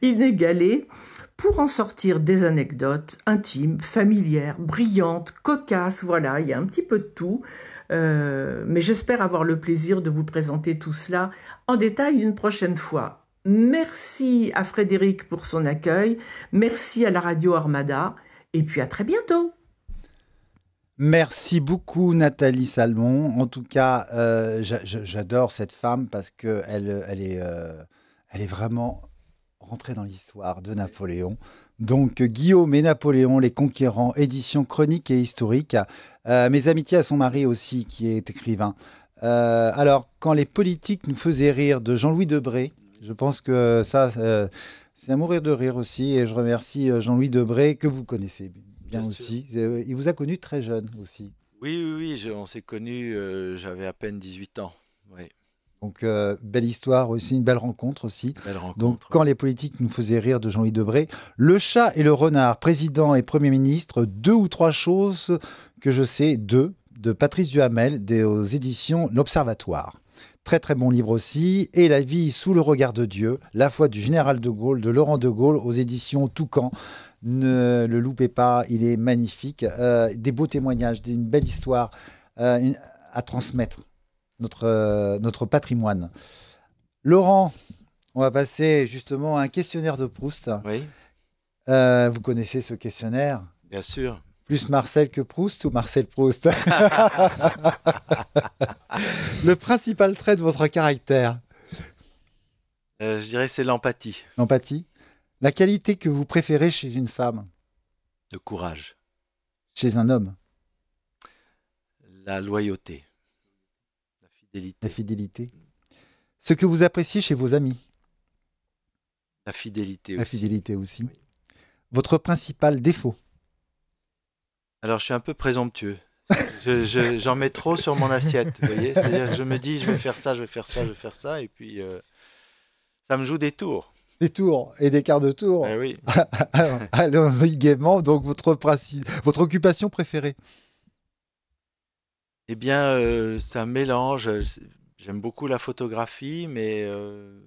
inégalé, pour en sortir des anecdotes intimes, familières, brillantes, cocasses. Voilà, il y a un petit peu de tout. Mais j'espère avoir le plaisir de vous présenter tout cela en détail une prochaine fois. Merci à Frédéric pour son accueil, merci à la radio Armada, et puis à très bientôt. Merci beaucoup Nathalie Salmon. En tout cas, j'adore cette femme parce qu'elle est vraiment rentrée dans l'histoire de Napoléon. Donc Guillaume et Napoléon, les conquérants, édition chronique et historique. Mes amitiés à son mari aussi, qui est écrivain. Alors, quand les politiques nous faisaient rire, de Jean-Louis Debré, je pense que ça, c'est à mourir de rire aussi. Et je remercie Jean-Louis Debré, que vous connaissez bien aussi. Il vous a connu très jeune aussi. Oui, on s'est connus, j'avais à peine 18 ans. Oui. Donc, belle histoire aussi, une belle rencontre aussi. Belle rencontre. Donc, quand les politiques nous faisaient rire, de Jean-Louis Debré. Le chat et le renard, président et Premier ministre, 2 ou 3 choses que je sais, de Patrice Duhamel, aux éditions L'Observatoire. Très très bon livre aussi. Et La vie sous le regard de Dieu, la foi du général de Gaulle, de Laurent de Gaulle, aux éditions Toucan. Ne le loupez pas, il est magnifique. Des beaux témoignages, une belle histoire à transmettre, notre patrimoine. Laurent, on va passer justement à un questionnaire de Proust. Oui. Vous connaissez ce questionnaire ? Bien sûr. Plus Marcel que Proust ou Marcel Proust ? Le principal trait de votre caractère ? Je dirais c'est l'empathie. L'empathie ? La qualité que vous préférez chez une femme ? Le courage. Chez un homme ? La loyauté. La fidélité. La fidélité. Ce que vous appréciez chez vos amis ? La fidélité aussi. La fidélité aussi. Oui. Votre principal défaut ? Alors, je suis un peu présomptueux. J'en mets trop sur mon assiette, vous voyez. C'est-à-dire que je me dis, je vais faire ça, et puis ça me joue des tours. Des tours et des quarts de tour. Eh oui. Allons-y gaiement. Donc, votre occupation préférée ? Eh bien, ça mélange. J'aime beaucoup la photographie, mais De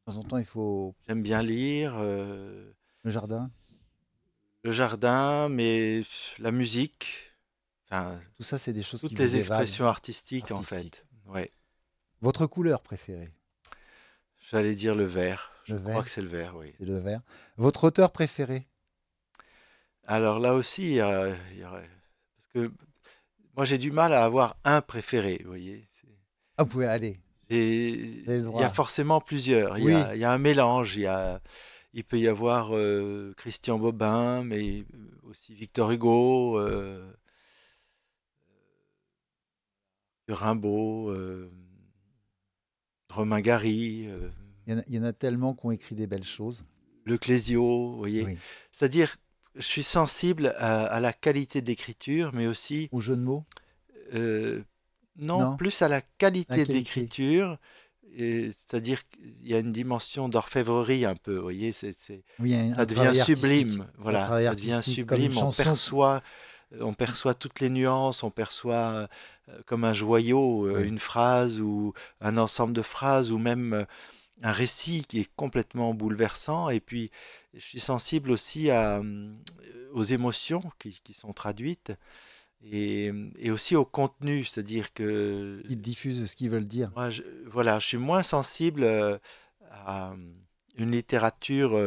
temps en temps, il faut j'aime bien lire. le jardin. Le jardin, mais la musique. Enfin, Tout ça, c'est des choses qui toutes vous les évadent. expressions artistiques, en fait. Ouais. Votre couleur préférée ? J'allais dire le vert. Je Le crois vert. que c'est le vert, oui. C'est le vert. Votre auteur préféré ? Alors là aussi, il y aurait... Parce que moi, j'ai du mal à avoir un préféré, vous voyez. Ah, vous pouvez aller. Il avez le droit. y a forcément plusieurs. Oui. Il y a un mélange. Il peut y avoir Christian Bobin, mais aussi Victor Hugo, Rimbaud, Romain Gary. Il y en a tellement qui ont écrit des belles choses. le Clésio, vous voyez. Oui. C'est-à-dire, je suis sensible à la qualité d'écriture, mais aussi, Au jeu de mots? euh, non, Non? plus à la La qualité qualité. d'écriture. C'est-à-dire qu'il y a une dimension d'orfèvrerie un peu, vous voyez, Oui, ça un devient travail artistique. sublime, Un voilà, travail ça devient artistique, comme une sublime, chanson. on perçoit toutes les nuances, on perçoit comme un joyau, Oui. une phrase ou un ensemble de phrases ou même un récit qui est complètement bouleversant. Et puis, je suis sensible aussi aux émotions qui sont traduites et aussi au contenu, c'est-à-dire que Ils diffusent ce qu'ils veulent dire. moi, voilà, je suis moins sensible à une littérature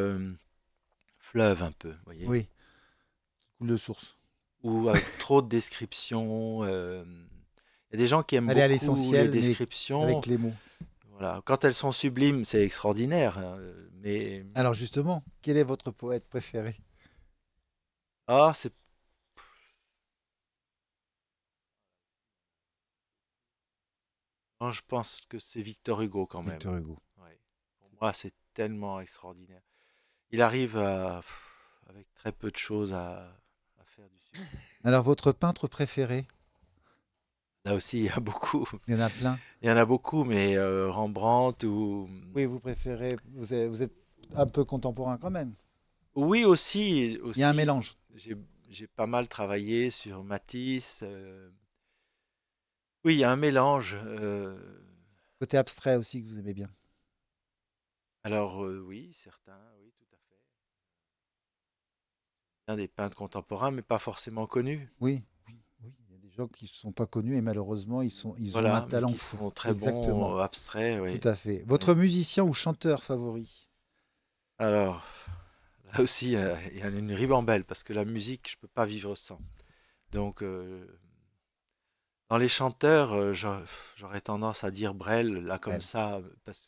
fleuve un peu, vous voyez, Oui, qui coule de source. ou avec trop de descriptions. Il y a des gens qui aiment Aller à beaucoup les l'essentiel, mais descriptions. avec les mots. Voilà. Quand elles sont sublimes, c'est extraordinaire, hein, mais Alors justement, quel est votre poète préféré? ah, c'est moi, je pense que c'est Victor Hugo quand même. Victor Hugo. Ouais. Pour moi, c'est tellement extraordinaire. Il arrive avec très peu de choses à faire du succès. Alors votre peintre préféré? Là aussi, il y a beaucoup. Il y en a plein. Il y en a beaucoup, mais Rembrandt ou... Oui, vous préférez, vous êtes un peu contemporain quand même. Oui, aussi. Il y a un mélange. J'ai pas mal travaillé sur Matisse. Oui, il y a un mélange. Côté abstrait aussi que vous aimez bien. Alors, oui, certains, oui, tout à fait. Il y a des peintres contemporains, mais pas forcément connus. Oui, oui, oui. Il y a des gens qui ne sont pas connus et malheureusement, ils ont un Voilà, mais talent qui fou. sont très Exactement. bons, abstraits, oui. Tout à fait. Votre musicien ou chanteur favori? Alors, là aussi, il y a une ribambelle, parce que la musique, je peux pas vivre sans. Donc, dans les chanteurs, j'aurais tendance à dire Brel, là, comme Brel. ça,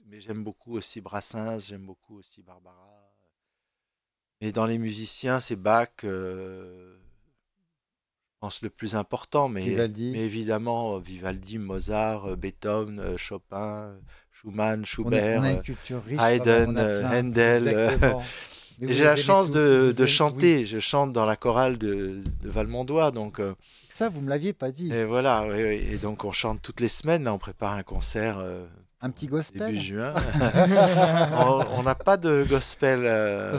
mais j'aime beaucoup aussi Brassens, j'aime beaucoup aussi Barbara. Et dans les musiciens, c'est Bach, je pense le plus important, Vivaldi. mais évidemment, Vivaldi, Mozart, Beethoven, Chopin, Schumann, On a Schubert, une culture riche quand même. Haydn, On a plein. Handel. Exactement. Mais Et vous j'ai les la aimez chance tous. de Oui. chanter. Je chante dans la chorale de Valmondois. Donc, Ça, vous me l'aviez pas dit. et voilà. Oui, oui. Et donc, on chante toutes les semaines. Là, on prépare un concert Un petit gospel. début juin. On n'a pas de gospel.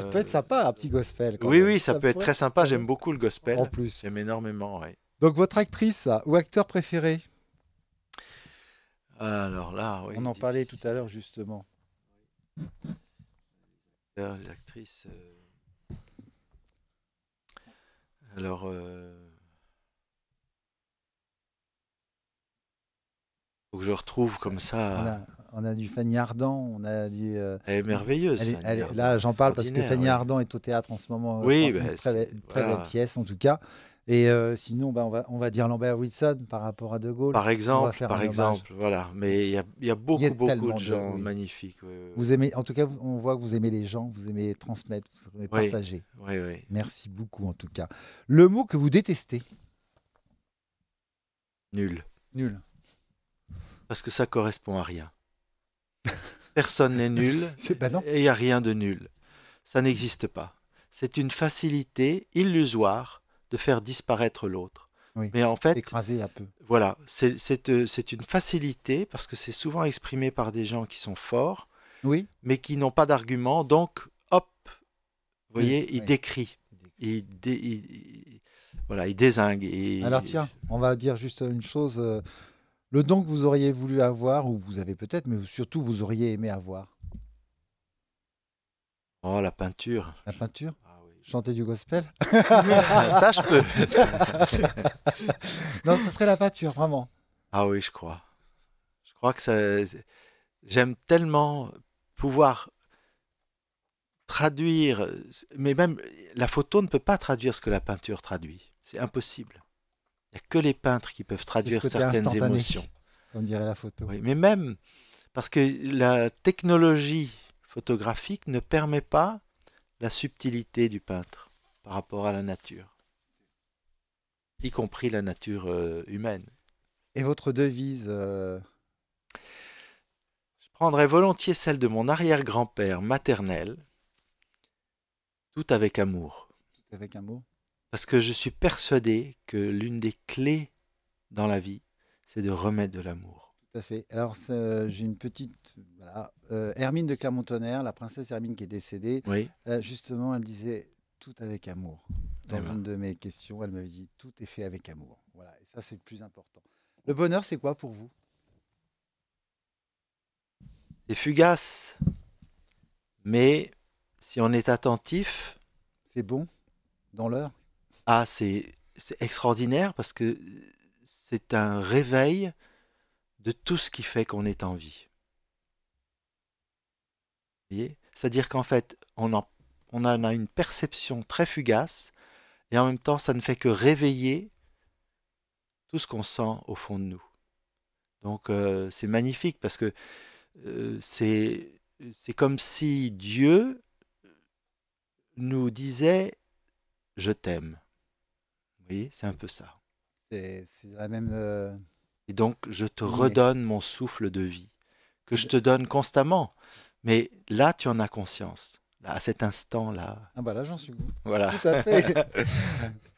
Ça peut être sympa, un petit gospel quand Oui, même. oui, ça peut être pourrait très sympa. quand J'aime même. beaucoup le gospel. En plus. J'aime énormément, oui. Donc votre actrice ou acteur préféré? Alors là, oui. On en parlait tout difficile. à l'heure justement. Les actrices. Alors, faut que je retrouve comme On ça. a, on a du Fanny Ardant, on a du. Elle est merveilleuse, Fanny Là, Ardant, j'en parle parce que extraordinaire, Fanny oui. Ardant est au théâtre en ce moment. Oui, Une ben, très belle voilà. pièce en tout cas. Et sinon, on va dire Lambert Wilson par rapport à De Gaulle. Par On va exemple, faire un hommage. voilà. Mais il y a Il y a beaucoup, beaucoup tellement de gens oui. magnifiques. Oui, oui, Vous aimez, en tout cas, on voit que vous aimez les gens, vous aimez transmettre, vous aimez oui. partager. Oui, oui. Merci beaucoup en tout cas. Le mot que vous détestez? Nul. Nul. Parce que ça correspond à rien. Personne n'est nul Bah non. et il n'y a rien de nul. Ça n'existe pas. C'est une facilité illusoire de faire disparaître l'autre. Oui. Mais en fait, Écrasé un peu. voilà, c'est une facilité parce que c'est souvent exprimé par des gens qui sont forts, Oui. mais qui n'ont pas d'argument. Donc, hop, vous Oui, voyez, il oui. décrit, voilà, il dézingue. Alors tiens, on va dire juste une chose. Le don que vous auriez voulu avoir, ou vous avez peut-être, mais surtout vous auriez aimé avoir. Oh, la peinture. La peinture? Ah oui. Chanter du gospel? Ça, je peux. Non, ce serait la peinture, vraiment. Ah oui, je crois. Je crois que ça. J'aime tellement pouvoir traduire, mais même la photo ne peut pas traduire ce que la peinture traduit. C'est impossible. Il n'y a que les peintres qui peuvent traduire côté certaines instantané, émotions. comme dirait la photo. Oui, mais même parce que la technologie photographique ne permet pas la subtilité du peintre par rapport à la nature, y compris la nature humaine. Et votre devise? Je prendrais volontiers celle de mon arrière-grand-père maternel, tout avec amour. Tout avec un mot. Parce que je suis persuadé que l'une des clés dans la vie, c'est de remettre de l'amour. Tout à fait. Alors, j'ai une petite. Voilà, Hermine de Clermont-Tonnerre, la princesse Hermine qui est décédée, Oui, justement, elle disait tout avec amour. Dans Eh ben. une de mes questions, elle m'avait dit tout est fait avec amour. Voilà, et ça, c'est le plus important. Le bonheur, c'est quoi pour vous? C'est fugace, mais si on est attentif, C'est bon dans l'heure? c'est extraordinaire parce que c'est un réveil de tout ce qui fait qu'on est en vie. Vous voyez? C'est-à-dire qu'en fait, on en a une perception très fugace et en même temps, ça ne fait que réveiller tout ce qu'on sent au fond de nous. Donc, c'est magnifique parce que c'est comme si Dieu nous disait je t'aime. Vous voyez, c'est un peu ça. C'est la même. Et donc, je te lignée. redonne mon souffle de vie, que je te donne constamment. Mais là, tu en as conscience. Là, à cet instant-là. Ah bah là, j'en suis. Voilà. Tout à fait.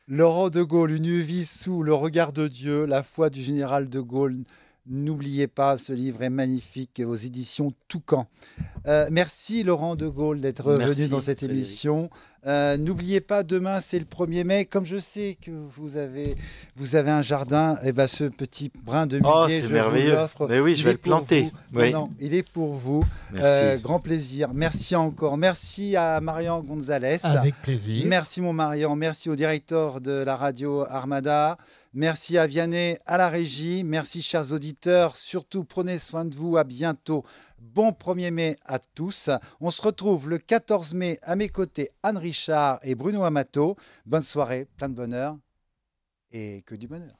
Laurent de Gaulle, une vie sous le regard de Dieu, la foi du général de Gaulle. N'oubliez pas, ce livre est magnifique aux éditions Toucan. Merci Laurent de Gaulle d'être Merci, venu dans cette Frédéric. émission. N'oubliez pas, demain c'est le 1er mai. Comme je sais que vous avez un jardin, et ben ce petit brin de Oh, muguet, c'est je merveilleux. vous l'offre. Mais oui, Il je vais est le pour planter. vous. Oui. Non, il est pour vous. Merci. Grand plaisir. Merci encore. Merci à Marian Gonzalez. Avec plaisir. Merci mon Marian, merci au directeur de la radio Armada, merci à Vianney à la régie, merci chers auditeurs, surtout prenez soin de vous, à bientôt, bon 1er mai à tous. On se retrouve le 14 mai à mes côtés, Anne Richard et Bruno Amato. Bonne soirée, plein de bonheur et que du bonheur.